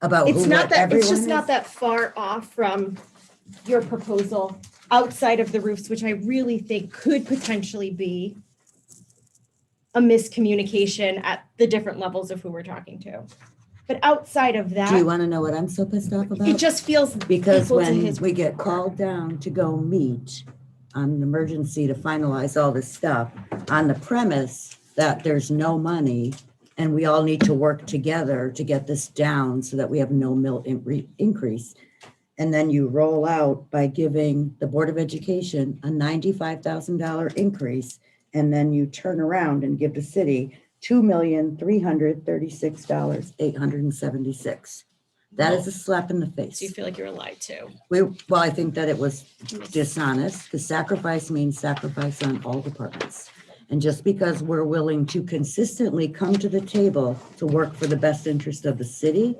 About it's who, not what that, it's just everyone not is? that far off from your proposal outside of the roofs, which I really think could potentially be a miscommunication at the different levels of who we're talking to. But outside of Do you that, want to know what I'm so pissed off it about? just feels Because equal to when his we get called down to go meet on an emergency to finalize all this stuff, on the premise that there's no money and we all need to work together to get this down so that we have no increase. And then you roll out by giving the Board of Education a $95,000 increase. And then you turn around and give the city $2,336,876. That is a slap in the face. do you feel like you're lied to? Well, I think that it was dishonest, because sacrifice means sacrifice on all departments. And just because we're willing to consistently come to the table to work for the best interest of the city,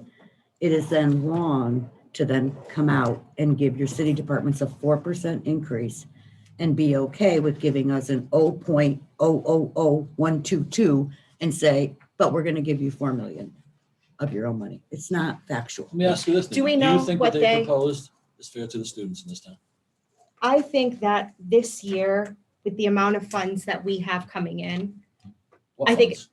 it is then wrong to then come out and give your city departments a 4% increase and be okay with giving us an 0.000122 and say, but we're going to give you 4 million of your own money. It's not factual. Let me ask you this. Do we Nikki. know you think what what they they- proposed is fair to the students in this town? I think that this year, with the amount of funds that we have coming in, What I think- funds?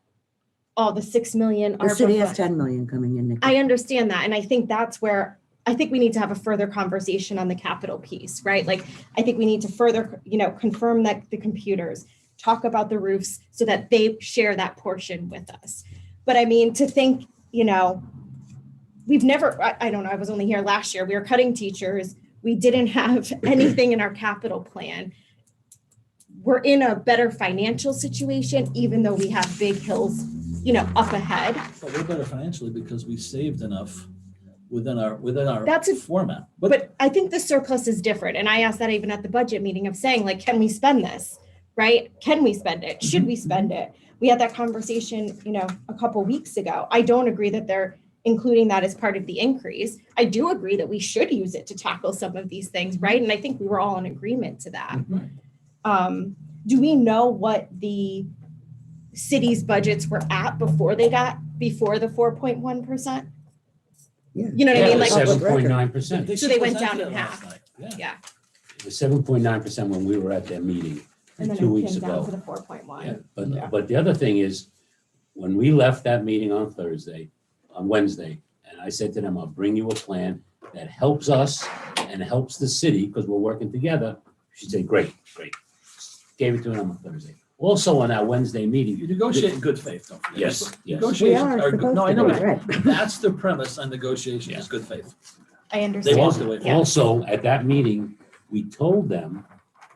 all the 6 million. The city ARPA has funds. 10 million coming in. Nikki. I understand that. And I think that's where, I think we need to have a further conversation on the capital piece, right? Like, I think we need to further, confirm that the computers, talk about the roofs so that they share that portion with us. But I mean, to think, we've never, I don't know, I was only here last year. We were cutting teachers. We didn't have anything in our capital plan. We're in a better financial situation, even though we have big hills, up ahead. But we're better financially because we saved enough within our That's a- format. But I think the surplus is different. And I asked that even at the budget meeting of saying, like, can we spend this? Right? Can we spend it? Should we spend it? We had that conversation, a couple weeks ago. I don't agree that they're including that as part of the increase. I do agree that we should use it to tackle some of these things, right? And I think we were all in agreement to that. Do we know what the city's budgets were at before the 4.1%? Yeah. You know what I mean? Like, Public record. 7.9%. So they went presented down in it last half. night. Yeah. yeah. It was 7.9% when we were at their meeting And then 2 it weeks came down to ago. the 4.1. Yeah, Yeah. but the other thing is, when we left that meeting on Wednesday, and I said to them, I'll bring you a plan that helps us and helps the city, because we're working together. She said, great. Gave it to them on Thursday. Also on our Wednesday meeting. You negotiate in good faith, don't forget. Yes. We Negotiations are are good. supposed No, I to know be, that. right. That's the premise on negotiation is good faith. I They understand. walked away from it. Also, at that meeting, we told them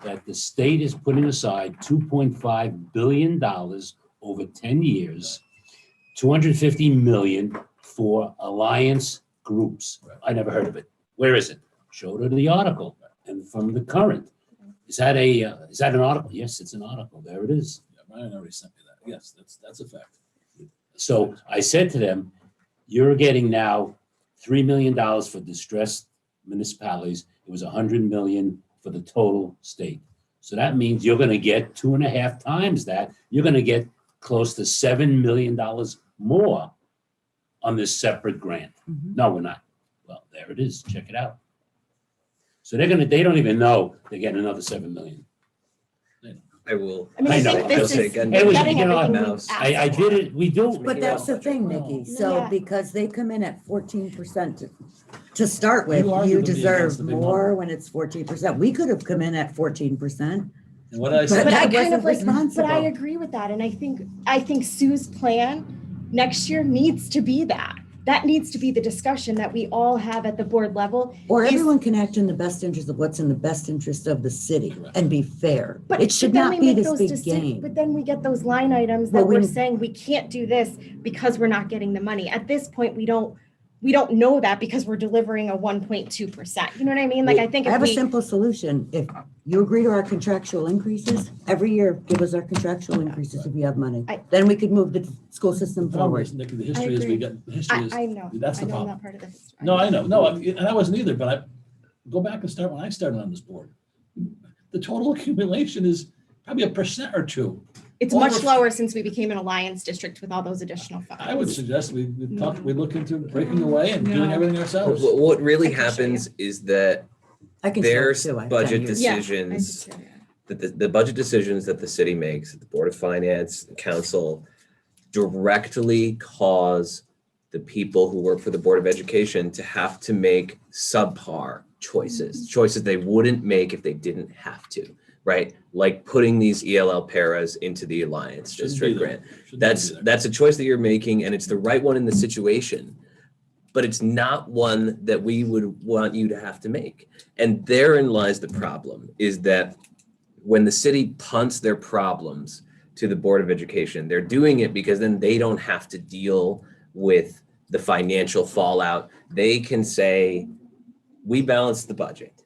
that the state is putting aside $2.5 billion over 10 years, 250 million for alliance groups. Right. I never heard of it. Where is it? Showed her the article and from the current. Is that an article? Yes, it's an article. There it is. Yeah, Ryan already sent me that. Yes, that's a fact. So I said to them, you're getting now $3 million for distressed municipalities. It was 100 million for the total state. So that means you're going to get 2.5 times that. You're going to get close to $7 million more on this separate grant. Mhm. No, we're not. Well, there it is. Check it out. So they don't even know they're getting another 7 million. I will. I mean, I I know, think I'll this say is again, Hey, we- getting you know, everything we mouse. asked I for. did it, we do. But that's the thing, Nikki. So Yeah. because they come in at 14% to start with, You argued you with me against deserve the big more number. when it's 14%. We could have come in at 14%. And what did I say? But But I that kind of wasn't like, but I responsible. agree with that. And I think Sue's plan next year needs to be that. That needs to be the discussion that we all have at the board level. Or Is- everyone can act in the best interest of what's in the best interest of the city Correct. and be fair. But It should then not we be make this those big But game. then we get those line items Well, that we're we- saying we can't do this because we're not getting the money. At this point, we don't know that because we're delivering a 1.2%. You know what I mean? Like, I think I if have a we, simple solution. If you agree to our contractual increases, every year, give us our contractual increases if you have money. I- Then we could move the school system The problem forward. is, Nick, the history is we got, the history is, I know. that's the I know I'm problem. not part of the history. No, I know, no, and I wasn't either, but I, go back and start when I started on this board. The total accumulation is probably 1% or 2%. It's much over- lower since we became an alliance district with all those additional funds. I would suggest we look into breaking away and doing Yeah. everything ourselves. What really I can show happens is that I can show their it too. I've done budget years. Yeah, I decisions, just- that the budget decisions that the city makes, the Board of Finance, the council, directly cause the people who work for the Board of Education to have to make subpar choices they wouldn't make if they didn't have to, right? Like putting these ELL paras into the Alliance Shouldn't District be there. grant. Shouldn't be there. That's a choice that you're making, and it's the right one in the situation, but it's not one that we would want you to have to make. And therein lies the problem, is that when the city punts their problems to the Board of Education, they're doing it because then they don't have to deal with the financial fallout. They can say, we balance the budget.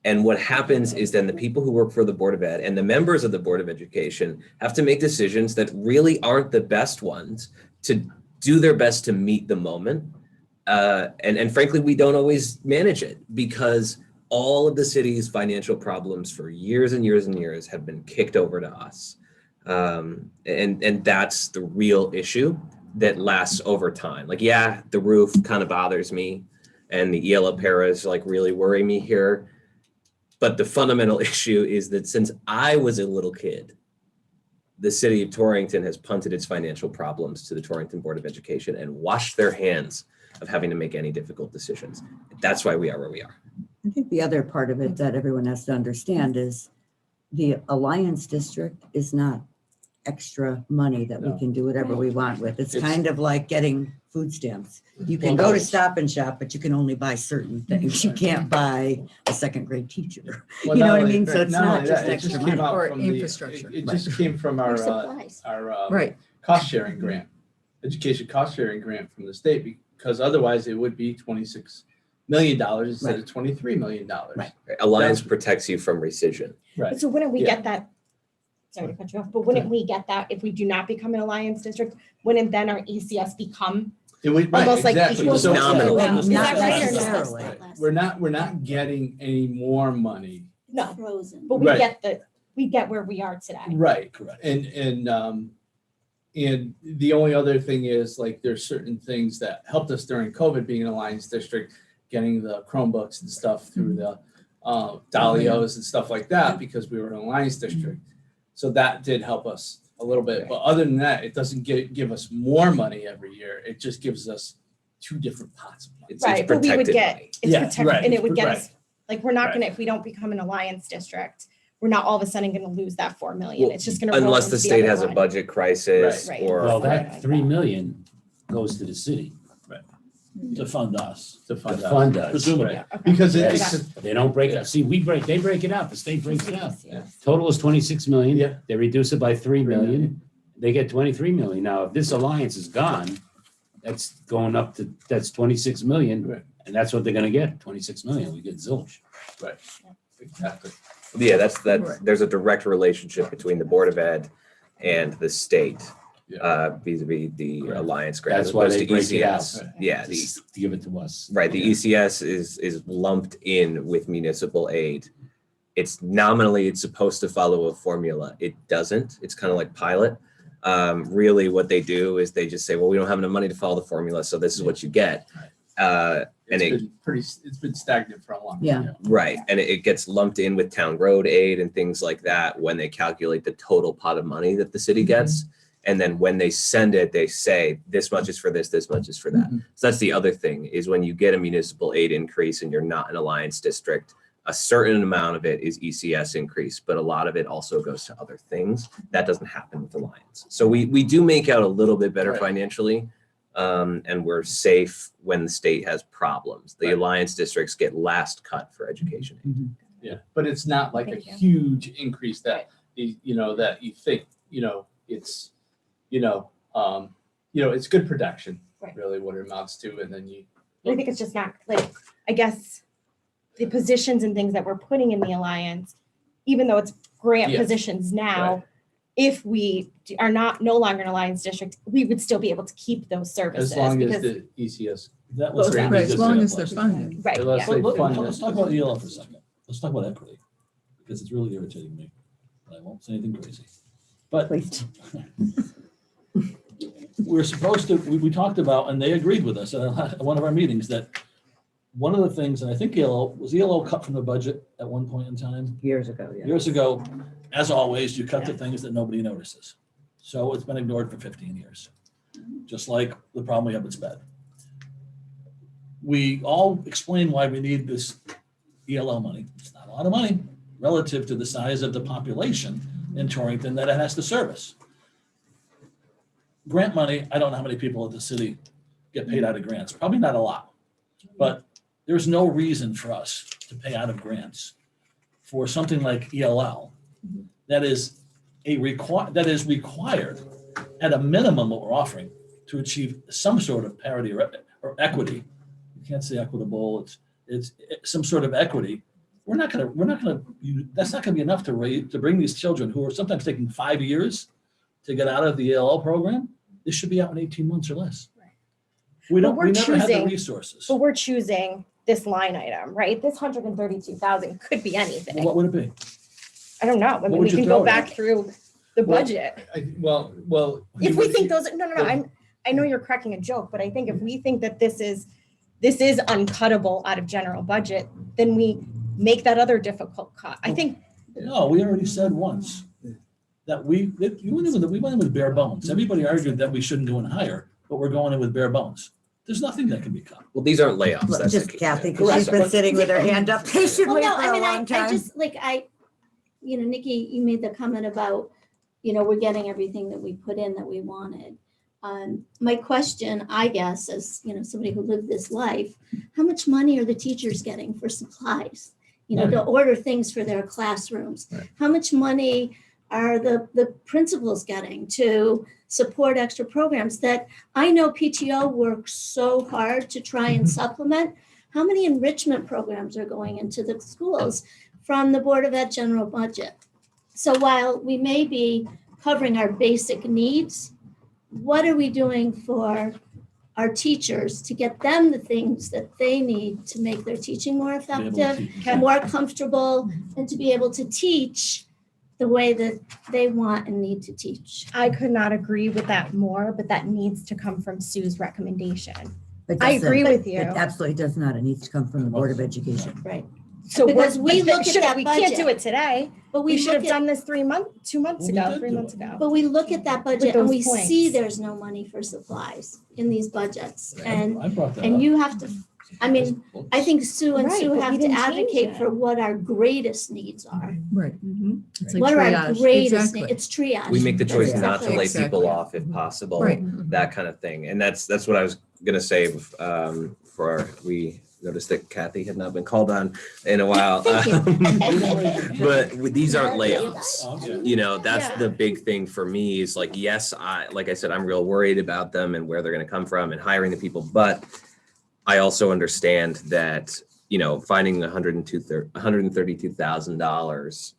And what happens is then the people who work for the Board of Ed and the members of the Board of Education have to make decisions that really aren't the best ones to do their best to meet the moment. And frankly, we don't always manage it because all of the city's financial problems for years and years and years have been kicked over to us. And that's the real issue that lasts over time. Like, yeah, the roof kind of bothers me and the ELL paras like really worry me here. But the fundamental issue is that since I was a little kid, the city of Torrington has punted its financial problems to the Torrington Board of Education and washed their hands of having to make any difficult decisions. That's why we are where we are. I think the other part of it that everyone has to understand is the Alliance District is not extra money that we No. can do whatever we want with. It's It's- kind of like getting food stamps. You can go to Stop and Shop, but you can only buy certain things. You can't buy a second grade teacher. Well, You know not what I only- mean? So it's not only just that, it extra came money. out Or from the- infrastructure. It just came from our Right. cost sharing grant, education cost sharing grant from the state, because otherwise it would be $26 million instead of $23 million. Right. Alliance protects you from rescission. Right. So wouldn't we Yeah. get that? Sorry to cut you off, but wouldn't we get that if we do not become an alliance district? Wouldn't then our ECS become? It would, right, Almost like exactly. equal to nominal. Is that right or Not not? necessarily. We're not getting any more money. No, Frozen. but we Right. get where we are today. Right. Correct. And the only other thing is, like, there's certain things that helped us during COVID, being an alliance district, getting the Chromebooks and stuff through the Dalios and stuff like that, because we were an alliance district. So that did help us a little bit, but other than that, it doesn't give us more money every year. It just gives us two different pots of money. It's Right, but we would protected get, money. it's Yeah, protected, right, and it would get right. us, like, we're not gonna, if we don't become an alliance district, we're not all of a sudden gonna lose that 4 million. Well, It's just gonna. roll Unless the into state other has a line. budget crisis Right. or. Well, that 3 million goes to the city To fund us. To to fund us. fund us. Presumably. Yeah, okay. Because Yes. it's, They don't break it. See, they break it out. The state breaks it out. Yeah. Total is 26 million. Yeah. They reduce it by 3 3 million. million. They get 23 million. Now, if this alliance is gone, that's going up to, that's 26 million. Right. And that's what they're gonna get, 26 million. We get zilch. exactly. Yeah, that's, Right. there's a direct relationship between the Board of Ed and the state, Yeah. vis-a-vis the Right. Alliance grant. That's as why opposed they to break it out. ECS. Right. Yeah, the, Just to give it to us. right, the ECS is lumped in with municipal aid. It's nominally, it's supposed to follow a formula. It doesn't. It's kind of like pilot. Really what they do is they just say, well, we don't have enough money to follow the formula, so this is what you get. And It's been stagnant for a long time. Yeah. right, and it gets lumped in with town road aid and things like that when they calculate the total pot of money that the city gets. And then when they send it, they say, this much is for this much is for that. So that's the other thing, is when you get a municipal aid increase and you're not an alliance district, a certain amount of it is ECS increase, but a lot of it also goes to other things. That doesn't happen with alliance. So we do make out a little bit better Right. financially. And we're safe when the state has problems. The Right. alliance districts get last cut for education aid. Yeah, but it's not like a Thank you. huge increase that, that you think, it's, it's good production, Right. really what it amounts to, and then you. I think it's just not, like, I guess, the positions and things that we're putting in the alliance, even though it's grant Yeah. positions now, Right. if we are no longer an alliance district, we would still be able to keep those services. As long as because- the ECS. That Well, was. right, as long as they're funded. Right, Unless yeah. they Well, fund let's it. talk about ELL for a second. Let's talk about equity, because it's really irritating me. I won't say anything crazy. But Please. we're supposed to, we talked about, and they agreed with us at one of our meetings, that one of the things, and I think ELO cut from the budget at one point in time? Years ago, yeah. Years ago, as always, you cut the things that nobody notices. So it's been ignored for 15 years, just like the problem we have with SPED. We all explain why we need this ELL money. It's not a lot of money relative to the size of the population in Torrington that it has to service. Grant money, I don't know how many people at the city get paid out of grants, probably not a lot. But there's no reason for us to pay out of grants for something like ELL that is required at a minimum what we're offering to achieve some sort of parity or equity. You can't say equitable, it's some sort of equity. That's not gonna be enough to bring these children who are sometimes taking 5 years to get out of the ELL program. They should be out in 18 months or less. Right. We But we're never had the choosing- resources. But we're choosing this line item, right? This 132,000 could be Well, anything. what would it be? I don't know. I mean, would we you can throw go it back at? through the Well, budget. Well. If we think those, no, I know you're cracking a joke, but I think if we think that this is uncuttable out of general budget, then we make that other difficult cut. I think, No, we already said once that we went in with bare bones. Everybody argued that we shouldn't go in higher, but we're going in with bare bones. There's nothing that can be cut. Well, these aren't layoffs. Look, that's the just key. Kathy, because Correct. she's been sitting with her hand up patiently Well, no, for I a mean, long I time. just, like, Nikki, you made the comment about, we're getting everything that we put in that we wanted. My question, I guess, as, somebody who lived this life, how much money are the teachers getting for supplies? To order things for their classrooms? Right. How much money are the principals getting to support extra programs that I know PTO works so hard to try and supplement? How many enrichment programs are going into the schools from the Board of Ed general budget? So while we may be covering our basic needs, what are we doing for our teachers to get them the things that they need to make their teaching more Be able to effective, teach. more comfortable, and to be able to teach the way that they want and need to teach? I could not agree with that more, but that needs to come from Sue's recommendation. It I doesn't. agree with you. It absolutely does not. It needs to come from the Board of Education. Right. So Because we but look at should- that we can't do budget. it today. But We should have look at- done this 2 months Well, we ago, did 3 do months it. ago. But we look at that budget and those we points. see there's no money for supplies in these budgets. And I brought that up. and you have to, I mean, I think Sue and Right, Sue but we have to didn't change advocate it. for what our greatest needs are. Right. It's like What are our triage. greatest Exactly. needs? It's triage. We make the choice That's not to exactly lay it. people off if possible, Right. that kind of thing. And that's what I was gonna say, we noticed that Kathy had not been called on in a while. But these aren't layoffs. Okay. That's Yeah. the big thing for me is like, yes, like I said, I'm real worried about them and where they're gonna come from and hiring the people, but I also understand that, finding $132,000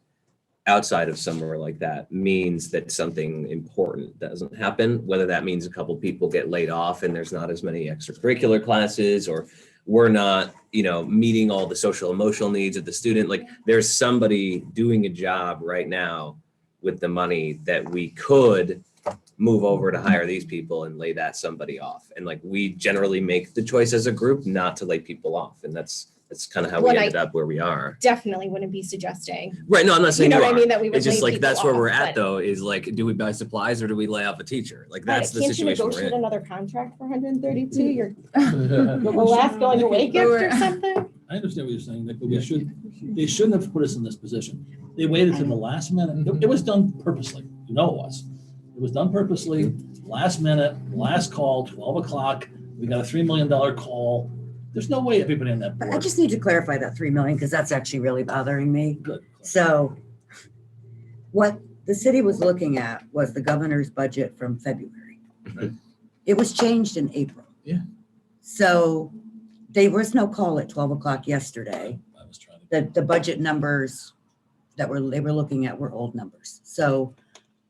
outside of somewhere like that means that something important doesn't happen, whether that means a couple people get laid off and there's not as many extracurricular classes, or we're not, meeting all the social emotional needs of the student. Like there's somebody doing a job right now with the money that we could move over to hire these people and lay that somebody off. And like, we generally make the choice as a group not to lay people off. And that's kind of how we What I- ended up where we are. Definitely wouldn't be suggesting, Right. No, I'm not you saying know you what I are. mean, that we would It's just lay like, people that's where we're off, at but- though, is like, do we buy supplies or do we lay off a teacher? Like, that's the Can't you situation we're negotiate in. another contract for 132? You're But the we last should- going away gift or Or- something? I understand what you're saying, Nick, but they shouldn't have put us in this position. They waited to the last minute. It was done purposely. It was. It was done purposely, last minute, last call, 12 o'clock. We got a $3 million call. There's no way everybody on that But I board. just need to clarify that 3 million, because that's actually really bothering me. Good. So what the city was looking at was the governor's budget from February. Right. It was changed in April. Yeah. So there was no call at 12 o'clock yesterday. I was trying to. The budget numbers they were looking at were old numbers. So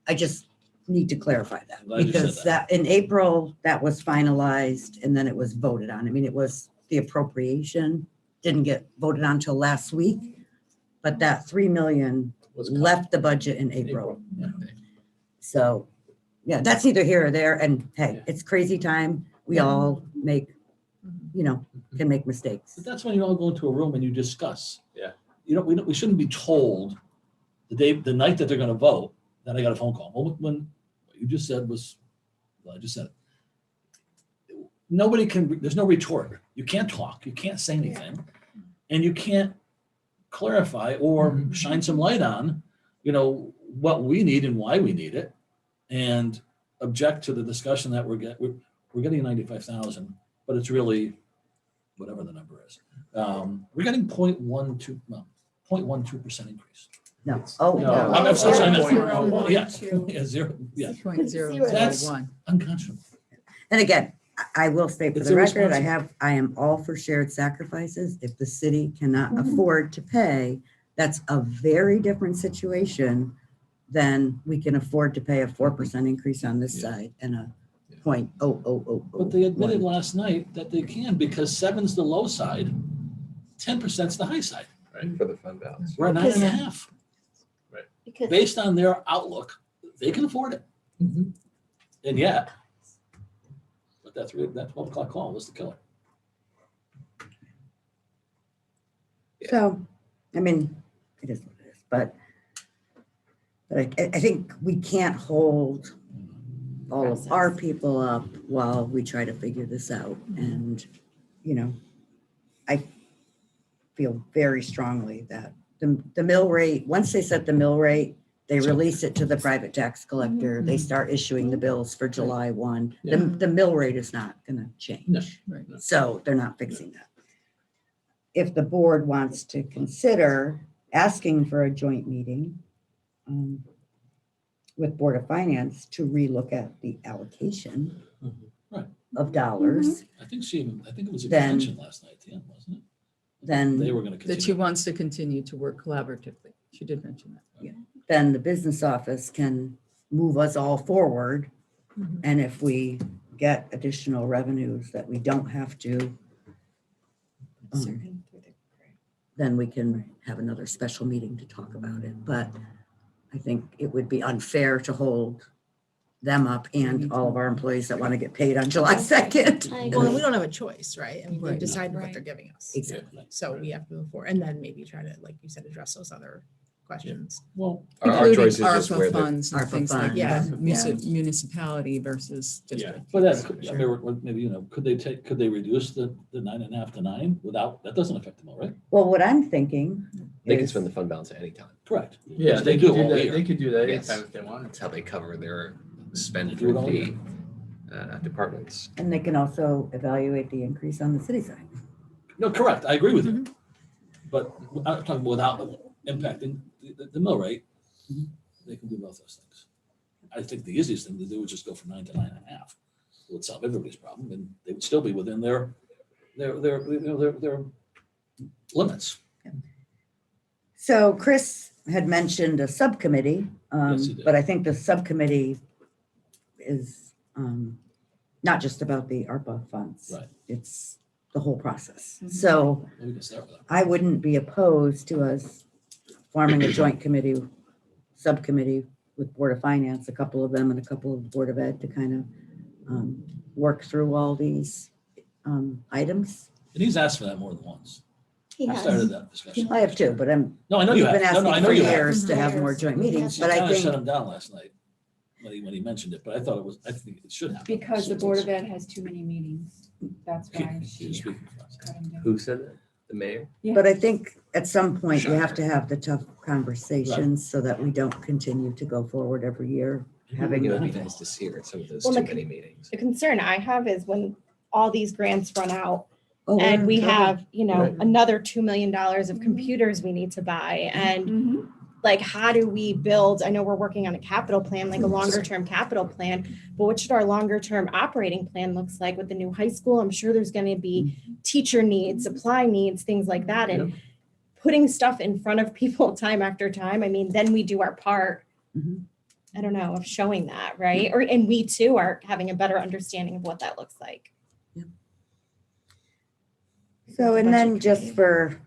I just need to clarify that, Glad you said because that in April, that was finalized and then it was voted on. I mean, it was the appropriation, didn't get voted on till last week, but that 3 million Was cut. left the budget in April. Yeah. So, yeah, that's neither here or there. And hey, Yeah. it's crazy time. We all make, can make mistakes. But that's when you all go into a room and you discuss. Yeah. We shouldn't be told the night that they're gonna vote, that I got a phone call. Well, when what you just said was, well, I just said it. There's no retort. You can't talk, you can't say anything, and you can't clarify or shine some light on, what we need and why we need it, and object to the discussion that we're getting 95,000, but it's really whatever the number is. We're getting 0.12% increase. No. Oh, No. I'm so sorry. Zero. Yeah, yeah, zero, yeah, 0.001. unconscionable. and again, I will state for It's the record, irresponsible. I am all for shared sacrifices. If the city cannot afford to pay, that's a very different situation than we can afford to pay a 4% increase on this Yeah. side and a Yeah. .00001. But they admitted last night that they can, because 7's the low side, 10%'s the high side. For the fund balance. We're at 9.5. Because Based on their outlook, they can afford it. Mhm. And yet, but that 12 o'clock call was the killer. So, I mean, it is what it is, but I think we can't hold all of our people up while we try to figure this out. And, I feel very strongly that the mill rate, once they set the mill rate, They release it to the private tax collector. They start issuing the bills for July 1. The mill rate is not going to No. change. Right. So they're not fixing that. If the board wants to consider asking for a joint meeting with Board of Finance to relook at the allocation Right. of dollars, I think it was Then- mentioned last night, yeah, wasn't it? then They were gonna That she continue. wants to continue to work collaboratively. She did mention that. then the business office can move us all forward. Mhm. And if we get additional revenues that we don't have to, then we can have another special meeting to talk about it. But I think it would be unfair to hold them up and all of our employees that want to get paid on July 2nd. I Well, agree. we don't have a choice, right? I mean, they Right. decide what Right. they're giving us. Exactly. So we have to move forward and then maybe try to, like you said, address those other questions. Well, Our Including choice is just ARPA where the, funds and ARPA things like funds. that. Yeah. Municipality versus district. but that, I mean, maybe, could they reduce the 9.5 to 9 without, that doesn't affect them, all right? Well, what I'm thinking they can is, spend the fund balance at any time. Correct. Yeah, Which they could do all that, year. they could do that Yes. anytime if they wanted. That's how they cover their spend Do it for all year. the departments. and they can also evaluate the increase on the city side. No, correct, I agree with you. Mm-hmm. But I'm talking without impacting the mill rate, Mm-hmm. they can do both those things. I think the easiest thing to do is just go from 9 to 9.5. It would solve everybody's problem, and they would still be within their limits. So Chris had mentioned a subcommittee, Yes, he did. but I think the subcommittee is not just about the ARPA funds. Right. It's the whole process. Mhm. So We can start with that. I wouldn't be opposed to us forming a joint committee, subcommittee with Board of Finance, a couple of them and a couple of Board of Ed to kind of work through all these items. And he's asked for that more than once. He I has. started that discussion. I have too, but No, I know we've you have. been No, no, I asking know for you have. years to have more joint meetings, You but I kind of shut think, him down last night when he mentioned it, but I think it should happen. Because the Board of Ed has too many meetings. That's why He's she speaking for us. cut him down. Who said that? The mayor? but I think at some point you have to have the tough conversations so that we don't continue to go forward every year. Having It would be nice to see her at some of those Well, too the- many meetings. The concern I have is when all these grants run out Oh, we're and in we trouble. have, Right. another $2 million of computers we need to buy. And Mhm. like, how do we build? I know we're working on a capital plan, like a longer term capital plan, but what should our longer term operating plan looks like with the new high school? I'm sure there's going to be teacher needs, supply needs, things like that. And putting stuff in front of people time after time, I mean, then we do our part. Mhm. I don't know, of showing that, right? And we too are having a better understanding of what that looks like. So, and then Budget just committee. for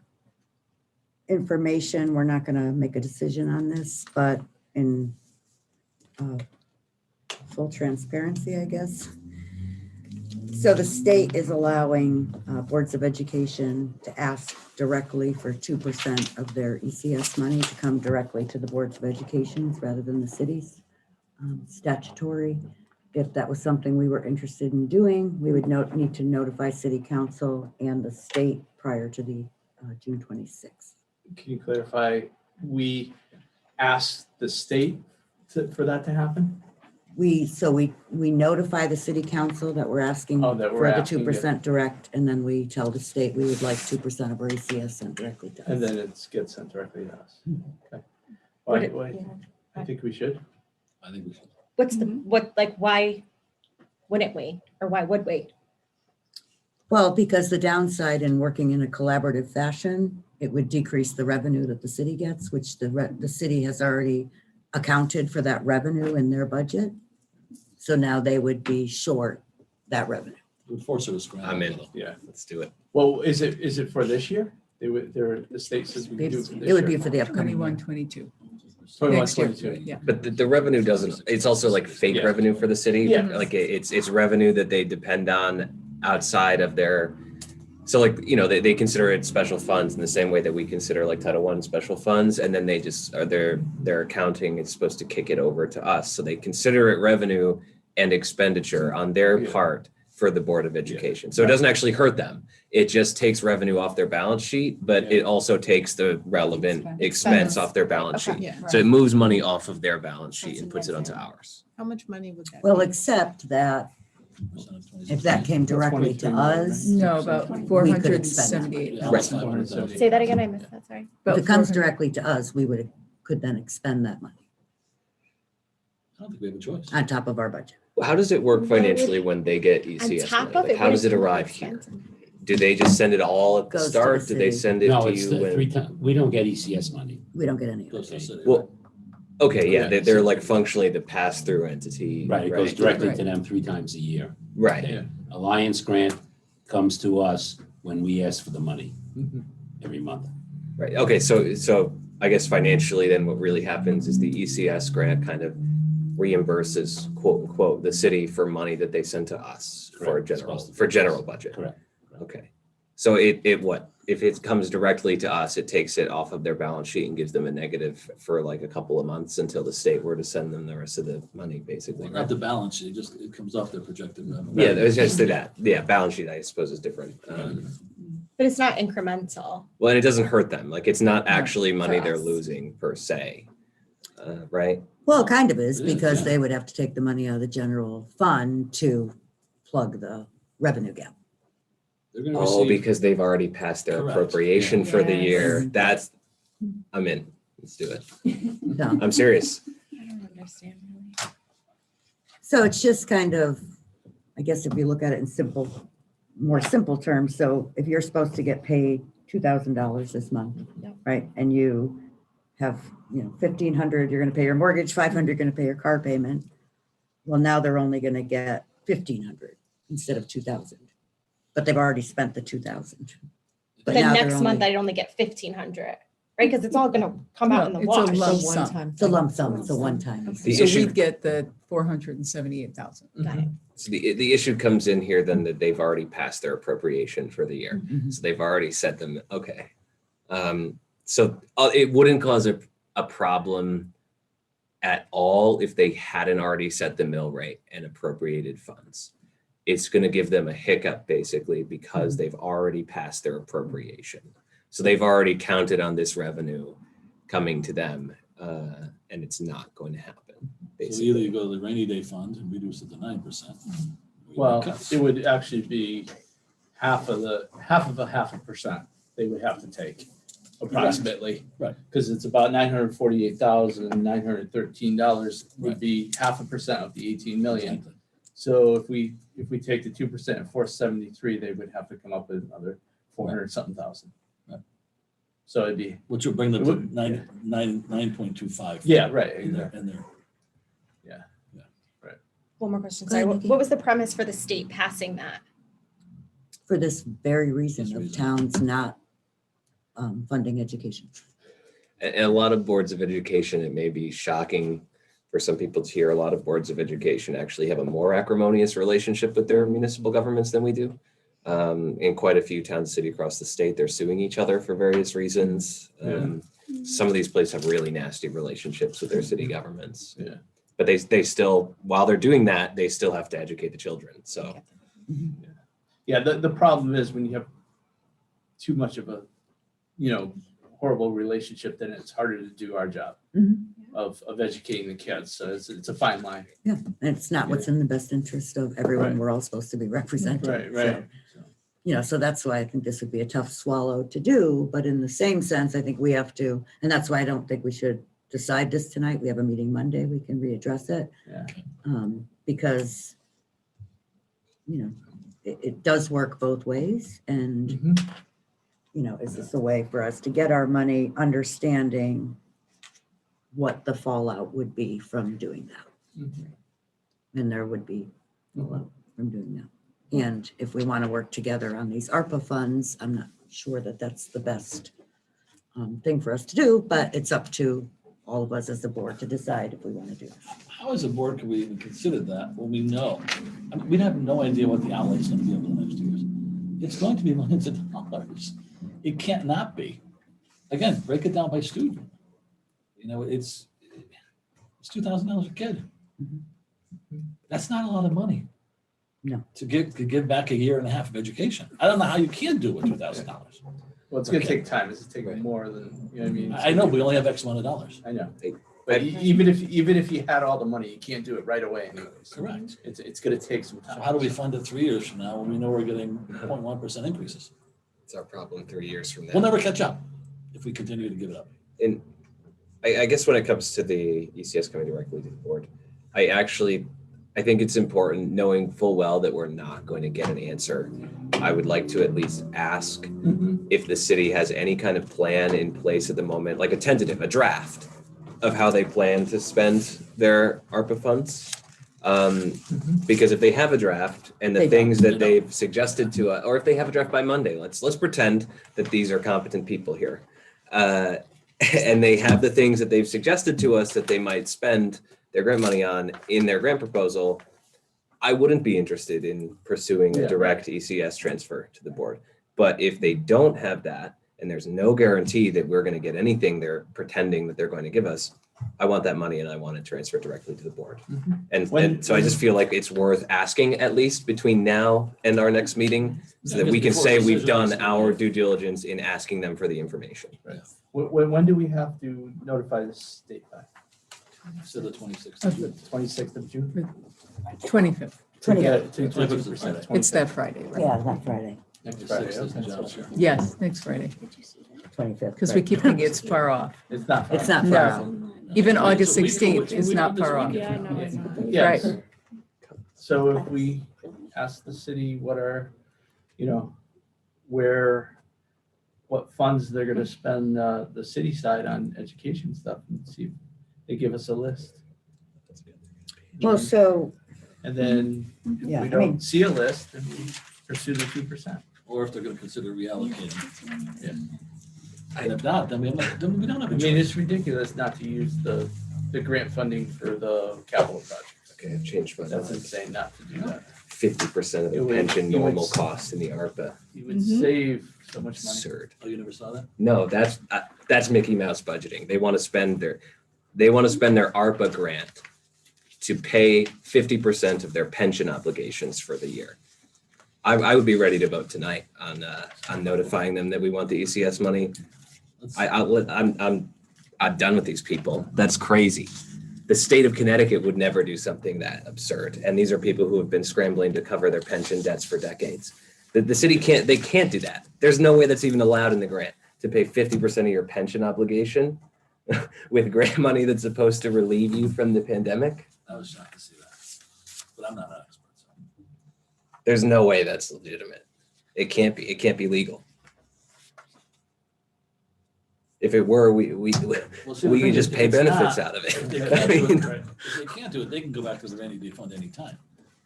information, we're not gonna make a decision on this, but in full transparency, I guess. So the state is allowing boards of education to ask directly for 2% of their ECS money to come directly to the boards of education rather than the cities. Statutory. If that was something we were interested in doing, we would need to notify city council and the state prior to the June 26th. Can you clarify, we asked the state for that to happen? We notify the city council that we're asking Oh, that we're for the asking it. 2% direct, and then we tell the state we would like 2% of our ECS sent directly to us. And then it gets sent directly to us? Okay. Would Why, it- why, I think we should. I think we should. What's the, why wouldn't we? Or why would we? Well, because the downside in working in a collaborative fashion, it would decrease the revenue that the city gets, which the city has already accounted for that revenue in their budget. So now they would be short that revenue. It would force her to scramble. I'm in. a little. Yeah. Let's do it. Well, is it for this year? The state says we can do it for this year. It would be for the upcoming 21, year. 22. 21, Next year, 22. yeah. But the revenue doesn't, it's also like fake Yeah. revenue for the city. Yeah. Like it's revenue that they depend on outside of their, so like, they consider it special funds in the same way that we consider like Title I special funds. And then they just are their accounting is supposed to kick it over to us. So they consider it revenue and expenditure on their Yeah. part for the Board of Education. So it doesn't actually hurt them. It just takes revenue off their balance sheet, but it also takes the relevant expense off their balance Okay. sheet. Yeah. So it moves money off of their balance sheet That's and puts it onto amazing. ours. How much money would that? Well, be? except that if that came directly to 23 million, us, No, about We could four hundred and expend that. seventy-eight Right. thousand. 470. Say that again, I missed that, sorry. if it comes directly to us, we could then expend that money I don't think we have a choice. on top of our budget. How does it work They would- financially when they get On ECS top money? of Like, it. how does it wouldn't be arrive here? expensive. Do they just send it all at the Goes to the start? Do they city. send it No, to it's you the when? 3 times, we don't get ECS money. We don't get any of Goes it. to the city, Well, right? okay, yeah, Okay. they're like functionally the pass-through entity. Right, it goes directly Right. to them 3 times a year. Right. Yeah. Alliance grant comes to us when we ask for the money Mhm. every month. Right. Okay. So I guess financially, then what really happens is the ECS grant kind of reimburses, quote unquote, the city for money that they send to us Correct. for general budget. Correct. Okay. So it what if it comes directly to us, it takes it off of their balance sheet and gives them a negative for like a couple of months until the state were to send them the rest of the money, basically. Well, Right? not the balance sheet, just, it comes off their projected revenue. Yeah, it was just that. Yeah, balance sheet, I suppose, is different. But it's not incremental. Well, and it doesn't hurt them. Like it's not actually money For they're us. losing per se, right? Well, it kind of is It is, because yeah. they would have to take the money out of the general fund to plug the revenue gap. They're gonna Oh, receive, because they've already passed their Correct. appropriation for the Yes. year. That's, I'm in. Let's do it. So, I'm serious. I don't understand really. so it's just kind of, I guess if you look at it in more simple terms, so if you're supposed to get paid $2,000 this month, Yep. right? And you have, 1,500, you're gonna pay your mortgage, 500, you're gonna pay your car payment. Well, now they're only gonna get 1,500 instead of 2,000. But they've already spent the 2,000. But Then now they're next month, only- I'd only get 1,500, right? Because it's all gonna come out in the It's a wash. lump So sum. one-time It's a thing. lump sum, it's a one-time. The So issue- we'd get the 478,000. Got it. So the issue comes in here then that they've already passed their appropriation for the year. Mhm. So they've already set them, okay. So it wouldn't cause a problem at all if they hadn't already set the mill rate and appropriated funds. It's going to give them a hiccup basically because they've already passed their appropriation. So they've already counted on this revenue coming to them, and it's not going to happen. so Basically. either you go to the rainy day fund and reduce it to 9%. Well, cuts. it would actually be half of a 0.5%. They would have to take approximately. Right. Because it's about $948,913 would Right. be 0.5% of the 18 million. Exactly. So if we take the 2% at 473, they would have to come up with another 400 something thousand. Right. So it'd be, Which will bring them It to would- 9.25. yeah, right. In there, exactly. in there. One more question. Go Sorry, ahead, what Nikki. what was the premise for the state passing that? For this very reason This of reason. towns not funding education. And a lot of boards of education, it may be shocking for some people to hear, a lot of boards of education actually have a more acrimonious relationship with their municipal governments than we do. In quite a few towns, city across the state, they're suing each other for various reasons. Some of these places have really nasty relationships with their city governments. Yeah. But they still, while they're doing that, they still have to educate the children. So, Yeah, the problem is when you have too much of a, horrible relationship, then it's harder to do our job Mhm. of educating the kids. So it's a fine line. Yeah, and it's not what's in the best interest of everyone we're all supposed to be representing. Right. So that's why I think this would be a tough swallow to do, but in the same sense, I think we have to, and that's why I don't think we should decide this tonight. We have a meeting Monday, we can readdress it. Yeah. Because, it does work both ways and is this a way for us to get our money, understanding what the fallout would be from doing that? And there would be fallout from doing that. And if we want to work together on these ARPA funds, I'm not sure that that's the best thing for us to do, but it's up to all of us as a board to decide if we want to do it. How as a board can we even consider that when we know? I mean, we have no idea what the outlay is going to be over the next 2 years. It's going to be millions of dollars. It can't not be. Again, break it down by student. It's $2,000 a kid. That's not a lot of money. To give back a year and a half of education. I don't know how you can do it with $2,000. Well, it's gonna Okay. take time. It's taking Right. more than, you know what I mean? I know, we only have X amount of dollars. I know. Hey, But even if you had all the money, you can't do it right away anyways. Correct. It's gonna take some So time. how do we fund it 3 years from now when we know we're getting 0.1% increases? It's our problem 3 years from now. We'll never catch up if we continue to give it up. And I guess when it comes to the ECS coming directly to the board, I think it's important, knowing full well that we're not going to get an answer. I would like to at least ask if the city has any kind of plan in place at the moment, like a tentative, a draft of how they plan to spend their ARPA funds. Because if they have a draft and the They don't. things They that they've suggested to us, or if they have a draft by Monday, let's pretend that these are competent people here. And they have the things that they've suggested to us that they might spend their grant money on in their grant proposal. I wouldn't be interested in pursuing a Yeah. direct ECS transfer to the board. But if they don't have that, and there's no guarantee that we're going to get anything they're pretending that they're going to give us, I want that money and I want it transferred directly to the board. And so I just feel like it's worth asking, at least between now and our next meeting, so that we can say we've done our due diligence in asking them for the information. When do we have to notify the state by? Instead of 26. 26th of June? 25th. To 25th. get to 25th. 20%. It's that Friday, right? Yeah, that Friday, Next Friday, 26th is the okay. job share. Yes, next Friday, 25th. because we keep thinking it's far off. It's not. far. It's not No. far. Even So August we- 16th we- is we not do this far off. weekend. Yeah, I know, I know. Yes. Right. So if we ask the city what are, what funds they're gonna spend, the city side on education stuff, and see if they give us a list. Well, so, And then if Yeah, we I don't mean- see a list, then we pursue the 2%. Or if they're going to consider reallocating. Yeah. And if not, then we don't have I a mean, choice. it's ridiculous not to use the grant funding for the capital projects. Okay, I've changed my That's mind. insane not to do that. 50% of It the would- pension it would- normal cost in the ARPA. You would Mhm. save so much money. Absurd. Oh, you never saw that? No, that's Mickey Mouse budgeting. They want to spend their ARPA grant to pay 50% of their pension obligations for the year. I would be ready to vote tonight on notifying them that we want the ECS money. Let's- I'm done with these people. That's crazy. The state of Connecticut would never do something that absurd. And these are people who have been scrambling to cover their pension debts for decades. The city can't do that. There's no way that's even allowed in the grant to pay 50% of your pension obligation with grant money that's supposed to relieve you from the pandemic. I was shocked to see that. But I'm not an expert, so. There's no way that's legitimate. It can't be legal. If it were, we Well, see, the could thing just is, pay if it's benefits not- out of If they it. can't I do mean, it, if they can't do it, they can go back to the rainy day fund anytime.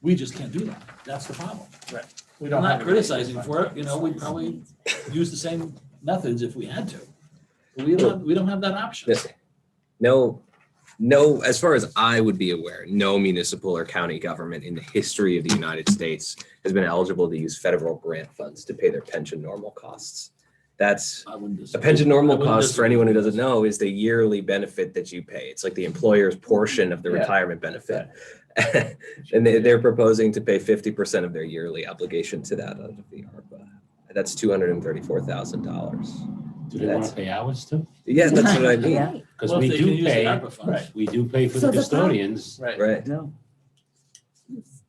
We just can't do that. That's the problem. We I'm don't not have criticizing for it, we'd probably use the same methods if we had to. But we don't have that option. No, as far as I would be aware, no municipal or county government in the history of the United States has been eligible to use federal grant funds to pay their pension normal costs. That's I wouldn't a disagree. pension normal I wouldn't cost, for disagree. anyone who doesn't know, is the yearly benefit that you pay. It's like the employer's portion of the Yeah. retirement benefit. And they're proposing to pay 50% of their yearly obligation to that out of the ARPA. That's $234,000. Do they want to pay hours too? Yeah, that's what I mean. Yeah. Because Well, if we they can do use the pay, ARPA funds. we do pay for So the the problem- custodians. Right. Right. no.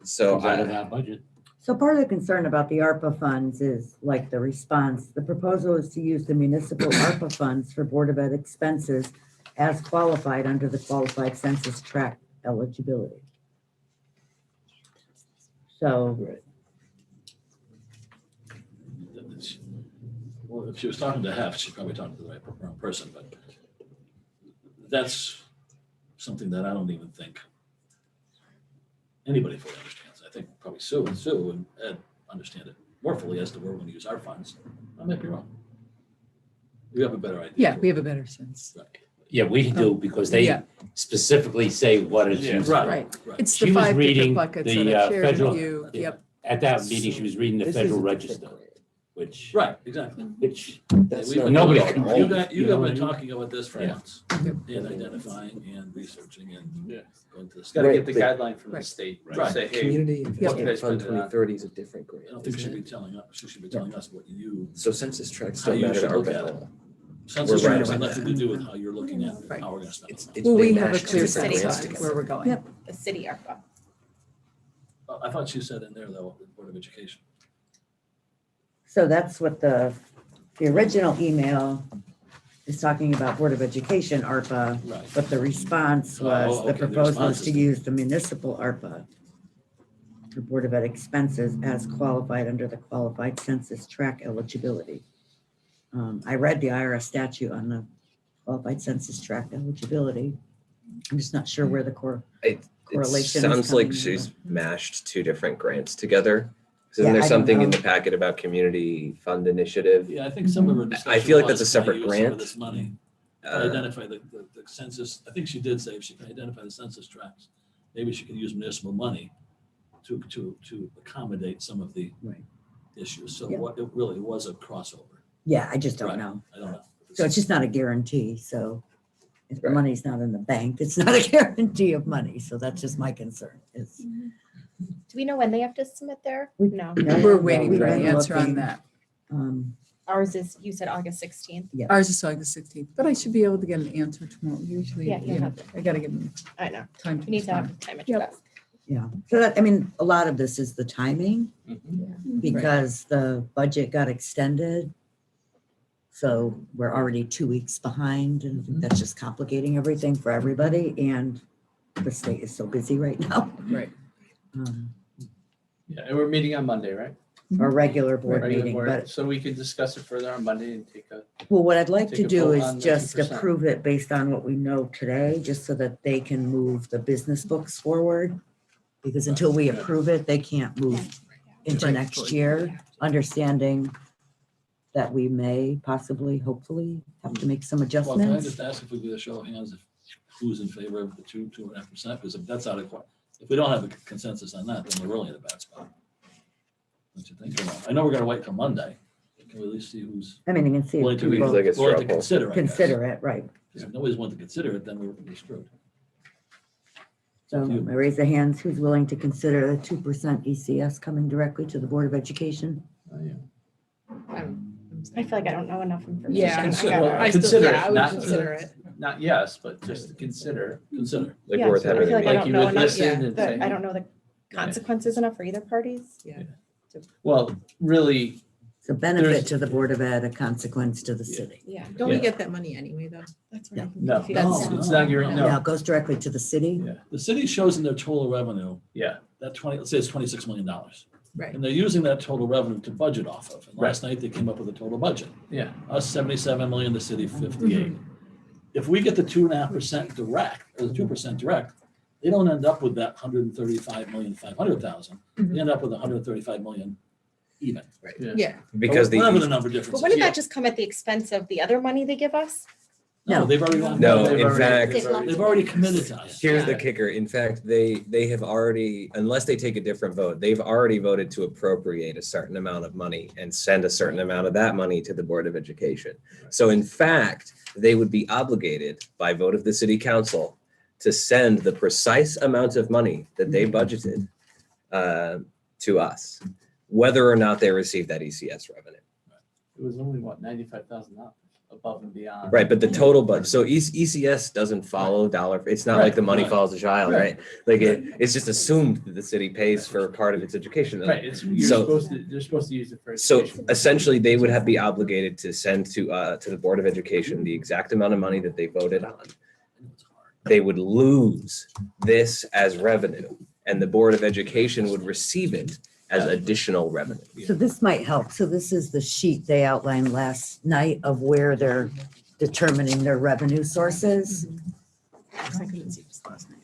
So Comes out of our budget. So part of the concern about the ARPA funds is like the response, the proposal is to use the municipal ARPA funds for Board of Ed expenses as qualified under the qualified census tract eligibility. So, Well, if she was talking to Hef, she's probably talking to the wrong person, but that's something that I don't even think anybody fully understands. I think probably Sue and Ed understand it more fully as to where we're going to use our funds. I might be wrong. We have a better idea. Yeah, we have a better sense. Right. Yeah, we do, because they Yeah. specifically say what it's Yeah. used for. Right. Right. It's She the was 5 reading different buckets the, that I've shared federal- with you. Yep. At that meeting, she was reading the this federal is register. which, Right, exactly. which, That's We've not been- Nobody going can on. You All- guys, you have been talking about this for Yeah. months, and identifying and researching and Yeah. going to the It's gotta state. get the guideline from the state, Right. say, hey, Community what Investment you guys Fund put it on. 2030 is a different grant. I don't think she should isn't be it? telling us, she should be telling us what you, So census tracts How don't you matter should to look ARPA at at it. all. census We're right tracts have about nothing to do with how you're looking at Right. how we're gonna spend It's, it. it's Well, we being have a mashed to clear different city grants funds. together. where we're going. Yep. The city ARPA. I thought she said in there though, the Board of Education. So that's what the original email is talking about Board of Education ARPA, Right. but the response was, Oh, the okay, the proposal response is is to to- use the municipal ARPA for Board of Ed expenses as qualified under the qualified census tract eligibility. I read the IRS statute on the qualified census tract eligibility. I'm just not sure where the It correlation is sounds like coming in, she's but- mashed two different grants together. Isn't Yeah, there I don't something in know. the packet about community fund initiative? Yeah, I think some of her discussion I feel like that's was, a can I separate use some of grant. this money, Uh, identify the census, I think she did say if she can identify the census tracts, maybe she can use municipal money to accommodate some of the Right. issues. So Yeah. what, it really was a crossover. Yeah, I just don't Right. know. I don't know. So it's just not a guarantee, so if the Right. money's not in the bank, it's not a guarantee of money, so that's just my concern is. Do we know when they have to submit their? We- No. No, We're no, waiting we've for an been answer on looking, that. Ours is, you said August 16th. Ours is August 16th, but I should be able to get an answer tomorrow. Usually, Yeah, you'll you know, have I gotta give them I know. time to We need to respond. have time at your Yep. desk. Yeah, so that, I mean, a lot of this is the timing Mhm. because the budget got extended. So we're already 2 weeks behind and I think that's just complicating everything for everybody and the state is so busy right now. Right. Yeah, and we're meeting on Monday, right? Our regular board Regular meeting, board, but So we can discuss it further on Monday and take a, well, what I'd like Take to a do vote is on the just 2%. approve it based on what we know today, just so that they can move the business books forward. Because until we Right. approve it, they can't move into Right. next year, understanding that we may possibly, hopefully, have to make some Well, can I adjustments. just ask if we do a show of hands, if who's in favor of the 2.5%? Because if that's out of, if we don't have a consensus on that, then we're really in a bad spot. Don't you think? Or not? I know we're gonna wait till Monday. Can we at least see who's I mean, you can see willing if to, people Seems like it's willing to trouble. consider, I guess. consider it, right? Because if nobody's willing to consider it, then we're screwed. So I You. raise the hands, who's willing to consider the 2% ECS coming directly to the Board of Education? oh, yeah. I feel like I don't know enough information. Yeah. I Consider- gotta- well, I still, Consider yeah, it, I would not- consider it. Not yes, but just to consider. Consider. Like Yeah, worth I having feel a like I Like don't you know would enough, listen and say, I don't know the consequences enough for either parties. Yeah. well, really, It's a benefit There's- to the Board of Ed, a consequence to the city. Yeah. Don't we Yeah. get that money anyway, though? That's where Yeah. I'm no, confused. No, it's not your, Yeah, no, it goes directly to the city. yeah, The city shows in their total revenue, yeah, that let's say it's $26 million. Right. And they're using that total revenue to budget off of. And last night they came up with a total budget. yeah. Us 77 million, the city 58. If we get the 2.5% direct, or the 2% direct, they don't end up with that 135,500,000. They end up with 135 million even. Yeah. Because Or whatever the the, number difference But is. wouldn't that just come at the expense of the other money they give us? No, they've already. locked No, in. in fact- They've already committed to us. here's the Yeah. kicker. In fact, they have already, unless they take a different vote, they've already voted to appropriate a certain amount of money and send a certain amount of that money to the Board of Education. So in fact, they would be obligated by vote of the city council to send the precise amount of money that they budgeted to us, whether or not they receive that ECS revenue. It was only what, $95,000 above and beyond. Right, but the total budget, so ECS doesn't follow dollar, it's not like the money Right, follows the child, right. right? Like it's just assumed that the city pays for part of its education. Right, it's, you're So- supposed to, they're supposed to use it for So education. essentially, they would be obligated to send to the Board of Education the exact amount of money that they voted on. They would lose this as revenue, and the Board of Education would receive it as additional revenue. So this might help. So this is the sheet they outlined last night of where they're determining their revenue sources. I couldn't see this last night.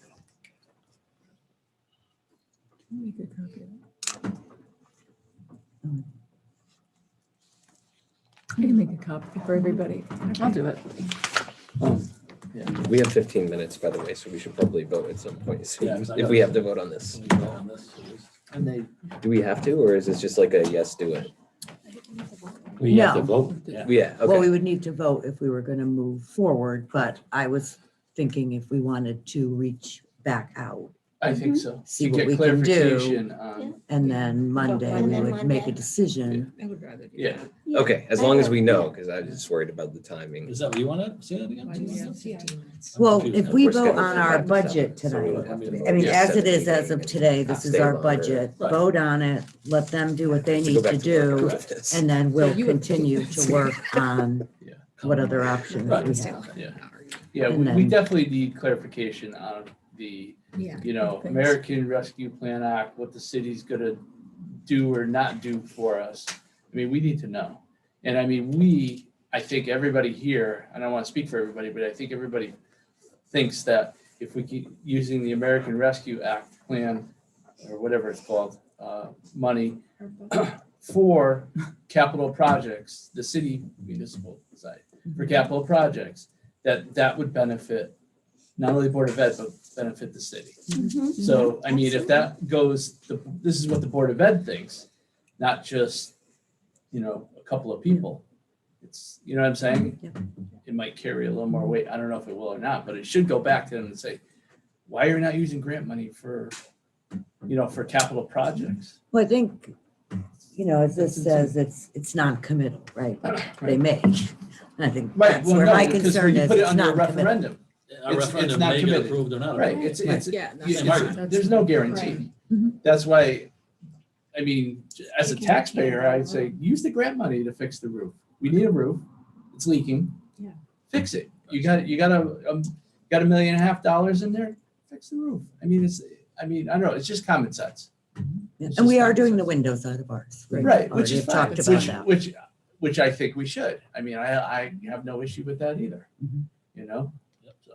Make a copy of it. I can make a copy for everybody. I'll do it. We have 15 minutes, by the way, so we should probably vote at some point soon, Yeah, 'cause I if gotta- we have to vote on this. Can we vote on this, please? And they, Do we have to, or is this just like a yes, do it? We have to No. vote. Yeah. Yeah, Well, okay. we would need to vote if we were going to move forward, but I was thinking if we wanted to reach back out. I think so. See To what get we can do. clarification on, And then Monday, And we then would make a Monday. decision. I would rather do yeah. that. Yeah, Okay, as I long as would, we know, yeah. because I was just worried about the timing. Is that what you want to say that again? Why do you have 15 minutes? I'm Well, confused. if we We're vote scheduled on for our that, budget so we tonight, would have to I mean, vote. as it is Yeah, as of today, this is stay our longer. budget. Right. Vote on it, let them do what they To go need back to to work do, with this. and then we'll you would- continue to work on Yeah. what other options Right. we Stay have. longer, Yeah. not argue. Yeah, And we then- definitely need clarification on the, Yeah. Thanks. American Rescue Plan Act, what the city's gonna do or not do for us. I mean, we need to know. And I mean, I think everybody here, I don't want to speak for everybody, but I think everybody thinks that if we keep using the American Rescue Act plan, or whatever it's called, money for capital projects, the city municipal side, for capital projects, that would benefit not only the Board of Ed, but benefit the city. Mhm. So, I mean, if that goes, this is what the Board of Ed thinks, not just, a couple of people. It's, you know what I'm saying? Yep. It might carry a little more weight. I don't know if it will or not, but it should go back to them and say, why are you not using grant money for capital projects? Well, I think, as this says, it's non-committal, right? They may. And I think Right, that's well, where no, my because concern when you is, put it it's under a non-committal. referendum, A it's referendum not may get committed. approved or not. right, approved. it's, Yeah. Same argument. there's no guarantee. Mhm. That's why, I mean, as a taxpayer, I'd say, use the grant money to fix the roof. We need a roof, it's leaking. Yeah. Fix it. You got $1.5 million in there, fix the roof. I don't know, it's just common sense. Yeah, It's and we just are common doing the sense. windows out of ours. Right, which Already is have fine, talked about that. which I think we should. I mean, I have no issue with that either, Mhm. Yep, so.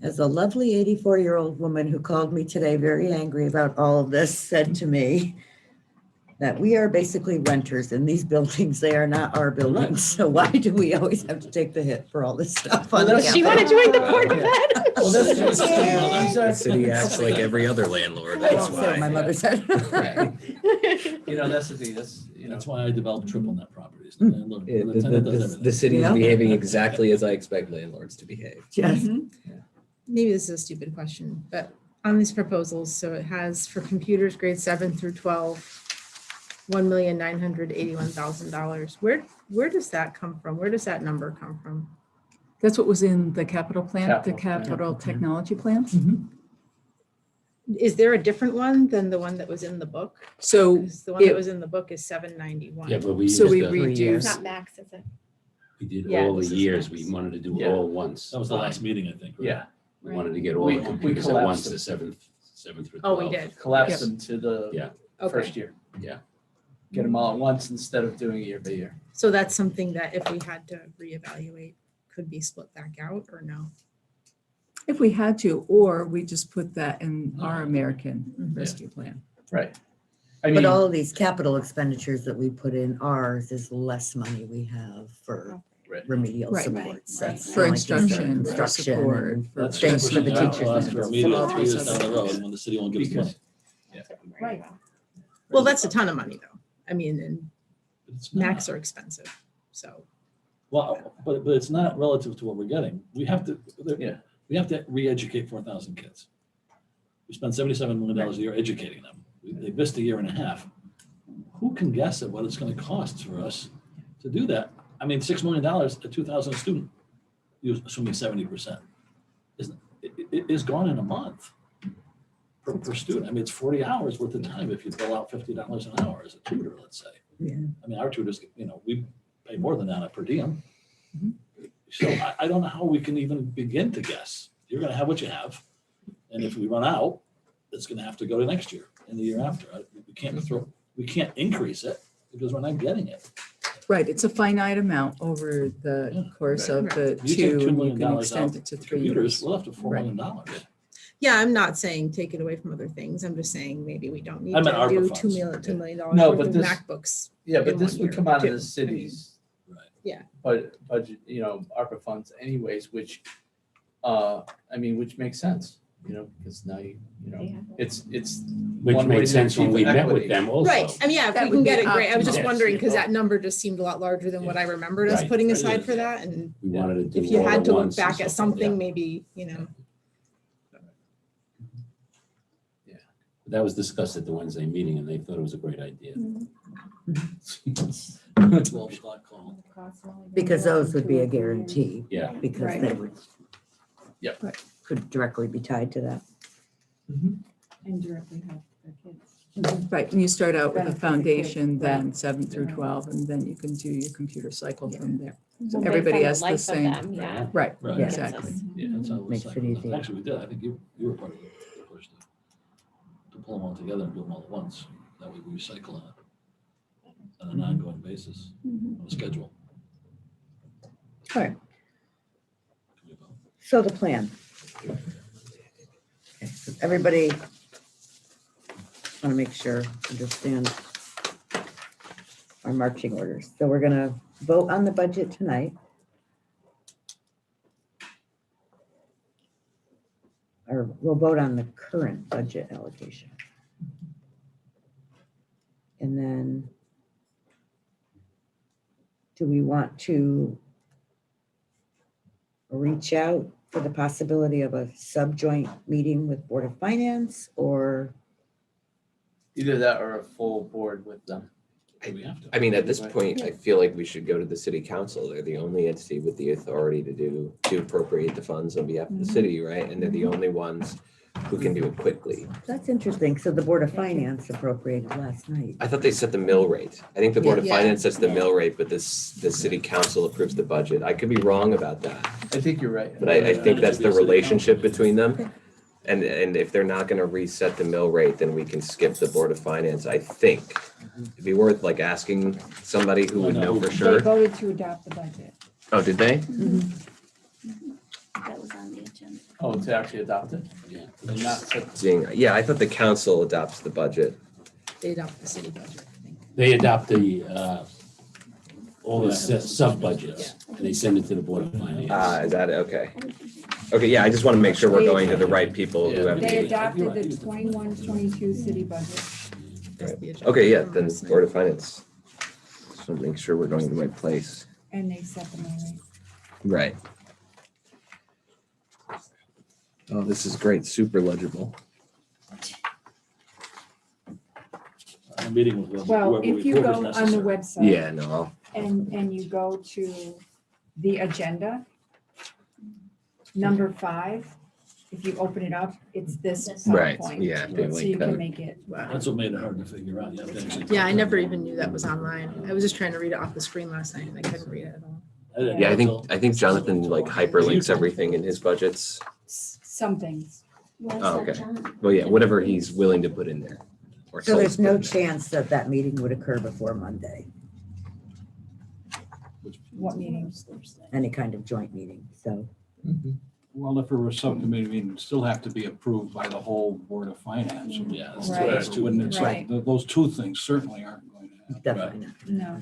As a lovely 84-year-old woman who called me today very angry about all of this said to me that we are basically renters in these buildings. They are not our buildings. So why do we always have to take the hit for all this stuff? Well, on the that's- She want to campus? join the Board of Ed. Well, that's That's what true. The city acts like every other landlord, I that's don't say what my why. mother said. That's the thing, That's why I developed triple net properties. The landlord- Yeah, the tenant does everything. The city is Yeah. behaving exactly as I expect landlords to behave. Yes. Maybe this is a stupid question, but on these proposals, so it has for computers grade 7 through 12, $1,981,000. Where does that come from? Where does that number come from? That's what was in the capital plan, the Capital, capital technology plan. Is there a different one than the one that was in the book? So 'Cause the one that it- was in the book is 791. Yeah, but we So we used to- reduced, Not max, is it? we did Yeah, all the this is years. nice. We wanted to do Yeah. all once. That was the last meeting, I think. right? Yeah, We wanted to get all We- the we computers at collapsed once, them. the seventh through 12. Oh, we did. collapse them to the Yeah. first Okay. year. Yeah. Get them all at once instead of doing year by year. So that's something that if we had to reevaluate, could be split back out or no? if we had to, or we just put that in our American Rescue Plan. Right. I But mean, all of these capital expenditures that we put in ours is less money we have for Right. remedial Right. supports. Right. That's For not like this, instruction, for instruction support, and for That's things for the 10% teachers. cost for and remedial all 3 these years down the road when the city won't give us money. Right. Well, that's a ton of money though. I mean, and But it's not. Macs are expensive, so. Well, but it's not relative to what we're getting. We have to, Yeah. we have to re-educate 4,000 kids. We spend $77 million a year educating them. They missed a year and a half. Who can guess at what it's going to cost for us to do that? I mean, $6 million at 2,000 a student, you're assuming 70%, is gone in a month per student. I mean, it's 40 hours worth of time if you bill out $50 an hour as a tutor, let's say. Yeah. I mean, our tutors, we pay more than that on per diem. So I don't know how we can even begin to guess. You're gonna have what you have. And if we run out, it's gonna have to go to next year and the year after. We can't increase it because we're not getting it. Right, it's a finite amount over the Yeah. course of the You take two, $2 and you million can out extend it to for 3 computers, years. we're left with $4 million. Yeah, I'm not saying take it away from other things. I'm just saying maybe we don't need I meant to ARPA do funds. $2 million No, worth but of this- MacBooks. Yeah, but in this one would year, come out too. of the city's. Right. Yeah. Budget, ARPA funds anyways, which makes sense. you know, because now They have- it's Which one way made to sense when achieve we met equity. with them also. Right, I mean, yeah, if That we would can be get it great, I was just optimal. wondering, because Yes. that number just seemed a lot larger than what I remembered us Right. putting It aside is, for yeah. that, and We wanted to do if you all had at to look once and back at stuff like that. something, maybe, you know. That was discussed at the Wednesday meeting and they thought it was a great idea. 12 o'clock call. The costs are only gonna Because go up those in would be 2 a or 3 years. guarantee, Yeah, because Right. they would. Yep. Could directly be tied to that. And directly help their kids. Right, and you start out with a Benefit the kids, foundation, right. then 7 through Right. 12, and then you can do your computer cycle from there. So based Everybody on the has the life of same- them, Yeah. Right, Right. Yeah. exactly. Yeah, that's how it was. Makes it cycled. easier. Actually, we did. I think you were part of the push to pull them all together and do them all at once. That way we recycle on an ongoing basis, on a schedule. All right, Can we vote? so the plan. Okay, so everybody, want to make sure, understand our marching orders. So we're gonna vote on the budget tonight. Or we'll vote on the current budget allocation. And then do we want to reach out for the possibility of a subjoint meeting with Board of Finance, or Either that or a full board with them. Do we have to? I mean, at this Right. point, I feel like we should go to the city council. They're the only entity with the authority to appropriate the funds on behalf of the city, right? And they're the only ones who can do it quickly. that's interesting. So the Board of Finance appropriated last night. I thought they set the mill rate. I think the Board of Yeah. Finance sets the mill rate, but the city council approves the budget. I could be wrong about that, I think you're right. but I think that's the It should be a city relationship council. between them. And if they're not gonna reset the mill rate, then we can skip the Board of Finance, I think. It'd be worth like asking somebody who would know for They sure. voted to adopt the budget. Oh, did they? That was on the agenda. Oh, to actually adopt it? Yeah. And not set Seeing, yeah, I thought the council adopts the budget. They adopt the city budget, I think. they adopt all the sub-budgets and they send it to the Board of Finance. Is that it? Okay. Okay, yeah, I just want to make sure we're going to the right people who have. They the- adopted the 21-22 city budget. That's the agenda. Okay, yeah, then Board of Finance. So make sure we're going to the right place. And they set the mill rate. Right. Oh, this is great, super legible. A meeting with whoever. Well, whoever if you whoever's go on the necessary. website. Yeah, no, And you go to the agenda, number 5, if you open it up, it's this right, PowerPoint. yeah. they So link you can that. make it. That's what made it hard to figure out. You have to actually. Yeah, I never even knew that was online. I was just trying to read it off the screen last night and I couldn't read it at all. didn't Yeah, know I think Jonathan like hyperlinks everything in his budgets. Some things. Why is Oh, that, okay. John? Well, yeah, whatever he's willing to put in there. or So there's told to no put in there. chance that that meeting would occur before Monday, What meetings? any kind of joint meeting, so. Well, if it were a subcommittee meeting, it'd still have to be approved by the whole Board of Finance. Yeah, that's Right. that's two. Wouldn't it? So Right. those two things certainly aren't going to happen. Definitely not. No.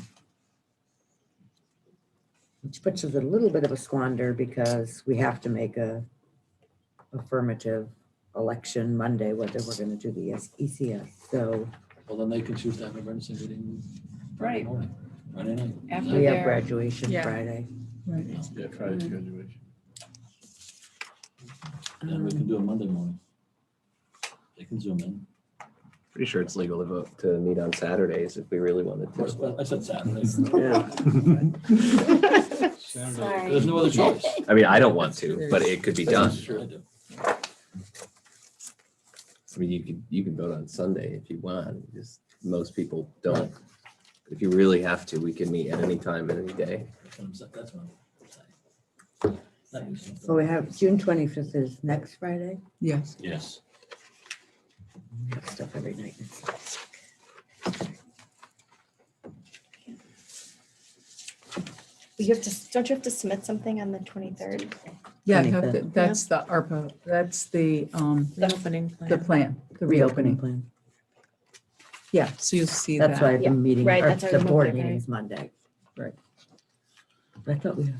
Which puts us a little bit of a squander because we have to make a affirmative election Monday, whether we're gonna do the ECS, so Well, then they can choose to have an emergency meeting Friday Right. morning, Friday night. After we have their- graduation Yeah. Friday. Yeah, Friday's graduation. Then we can do it Monday morning. They can zoom in. Pretty sure it's legal to vote to meet on Saturdays if we really wanted Of course, to. but I said Saturday. Saturday. There's no other choice. I mean, I don't want to, but it could be done. Sure I do. I mean, you could vote on Sunday if you want, just most people don't. If you really have to, we can meet at any time, and any day. That's what I'm saying. That makes sense. So we have June 25th is next Friday. Yes. Yes. Got stuff every night. You have to, don't you have to submit something on the 23rd? Yeah, 25th. that's the ARPA, that's the Reopening the plan. plan, the Reopening reopening. plan. Yeah, so you'll see that. That's why the Yeah, meeting, right, or that's why the we moved board it, right? meeting is Monday. Right. I thought we had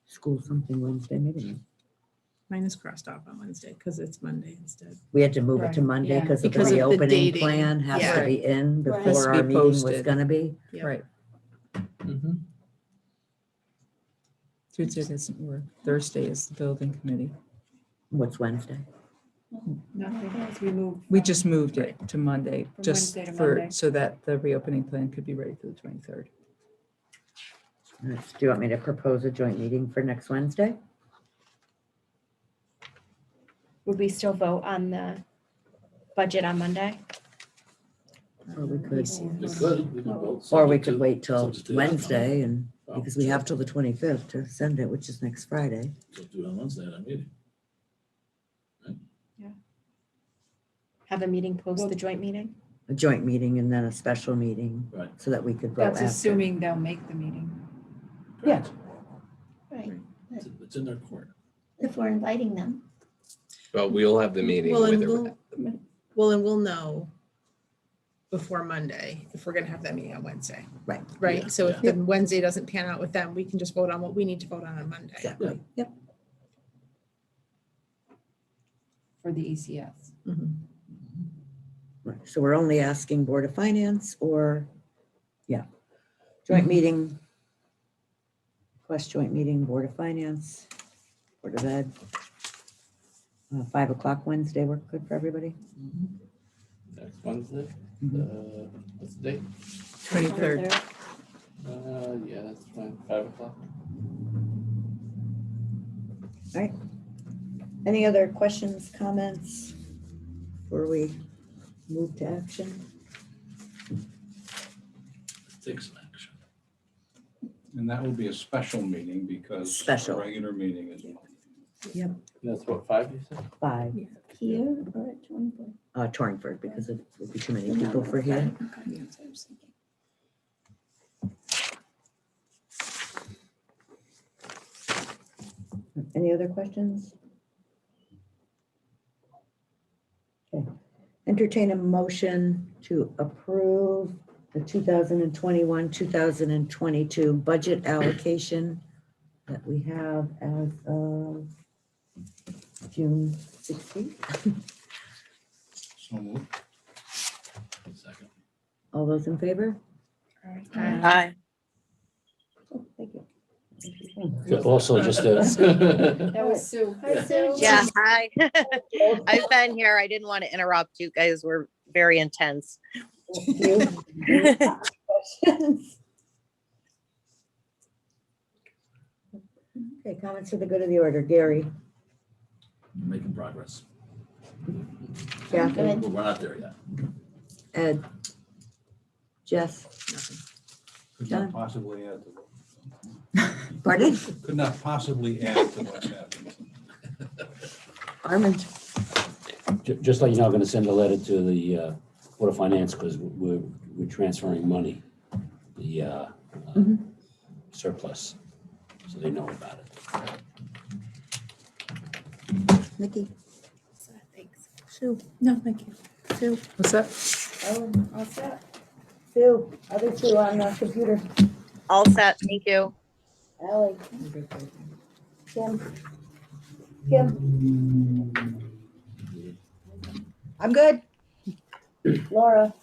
school something Wednesday, maybe. Mine is crossed off on Wednesday because it's Monday instead. We had to move it to Right, Monday yeah. because of the Because of the reopening dating. plan has Yeah. to be in Right. Has before to our be meeting was posted. gonna be. Yep. Right. Mhm. Tuesday doesn't work. Thursday is the building committee. What's Wednesday? Nothing, as we move. We from- just moved it to Monday, From just Wednesday to for, Monday. so that the reopening plan could be ready for the 23rd. Do you want me to propose a joint meeting for next Wednesday? Would we still vote on the budget on Monday? Or we Let me could, see. We could, we could vote or we subject could to- wait till subject to the outcome. Wednesday and, Oh, because we sure. have till the 25th to send it, which is next Friday. So do it on Wednesday at our meeting. Have a meeting post Well- the joint meeting? A joint meeting and then a special meeting Right. so that we could vote That's after. assuming they'll make the meeting. Yeah. Right, It's in their court. if we're inviting them. Well, we'll have the meeting Well, and with we'll, well, and we'll know before Monday if we're gonna have that meeting on Wednesday. Right. Right? Yeah, So if yeah. the Wednesday doesn't pan out with them, we can just vote on what we need to vote on Monday. Exactly. Yep. For the ECS. Mhm. Right. So we're only asking Board of Finance or, joint meeting. Plus joint meeting, Board of Finance, Board of Ed. 5 o'clock Wednesday work good for everybody? Next Wednesday, what's the date? 23rd. Yeah, that's fine, 5 o'clock. Any other questions, comments before we move to action? Take some action. And that will be a special meeting because. Special. The regular meeting is. That's what, 5 you said? 5, Here or at 24? Torringford, because it would be too many people for here. Any other questions? Okay. Entertain a motion to approve the 2021, 2022 budget allocation that we have as of June 16th. So moved. Second. All those in favor? Aye. Oh, thank you. Also, just a, That was Sue. Hi, Sue. Yeah, hi. I've been here. I didn't want to interrupt. You guys were very intense. Thank you. Questions? Okay, comments for the good of the order. Gary? Making progress. Kathy? Good. We're not there yet. Ed? Jess? Could John? not possibly add to Pardon? could not possibly add to what's happening. Armand? just like you know, I'm gonna send a letter to the Board of Finance because we're transferring money, the Mhm. surplus, so they know about it. Nikki? Thanks. Sue? No, thank you. Sue? What's that? Oh, all set. Sue, other two on the computer. All set, thank you. Ally? Kim? Kim? I'm good. Laura?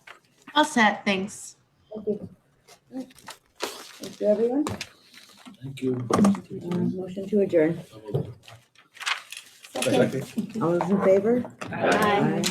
All set, thanks. Thank you. Thank you, everyone. Thank you. Motion to adjourn. Second. All those in favor? Aye.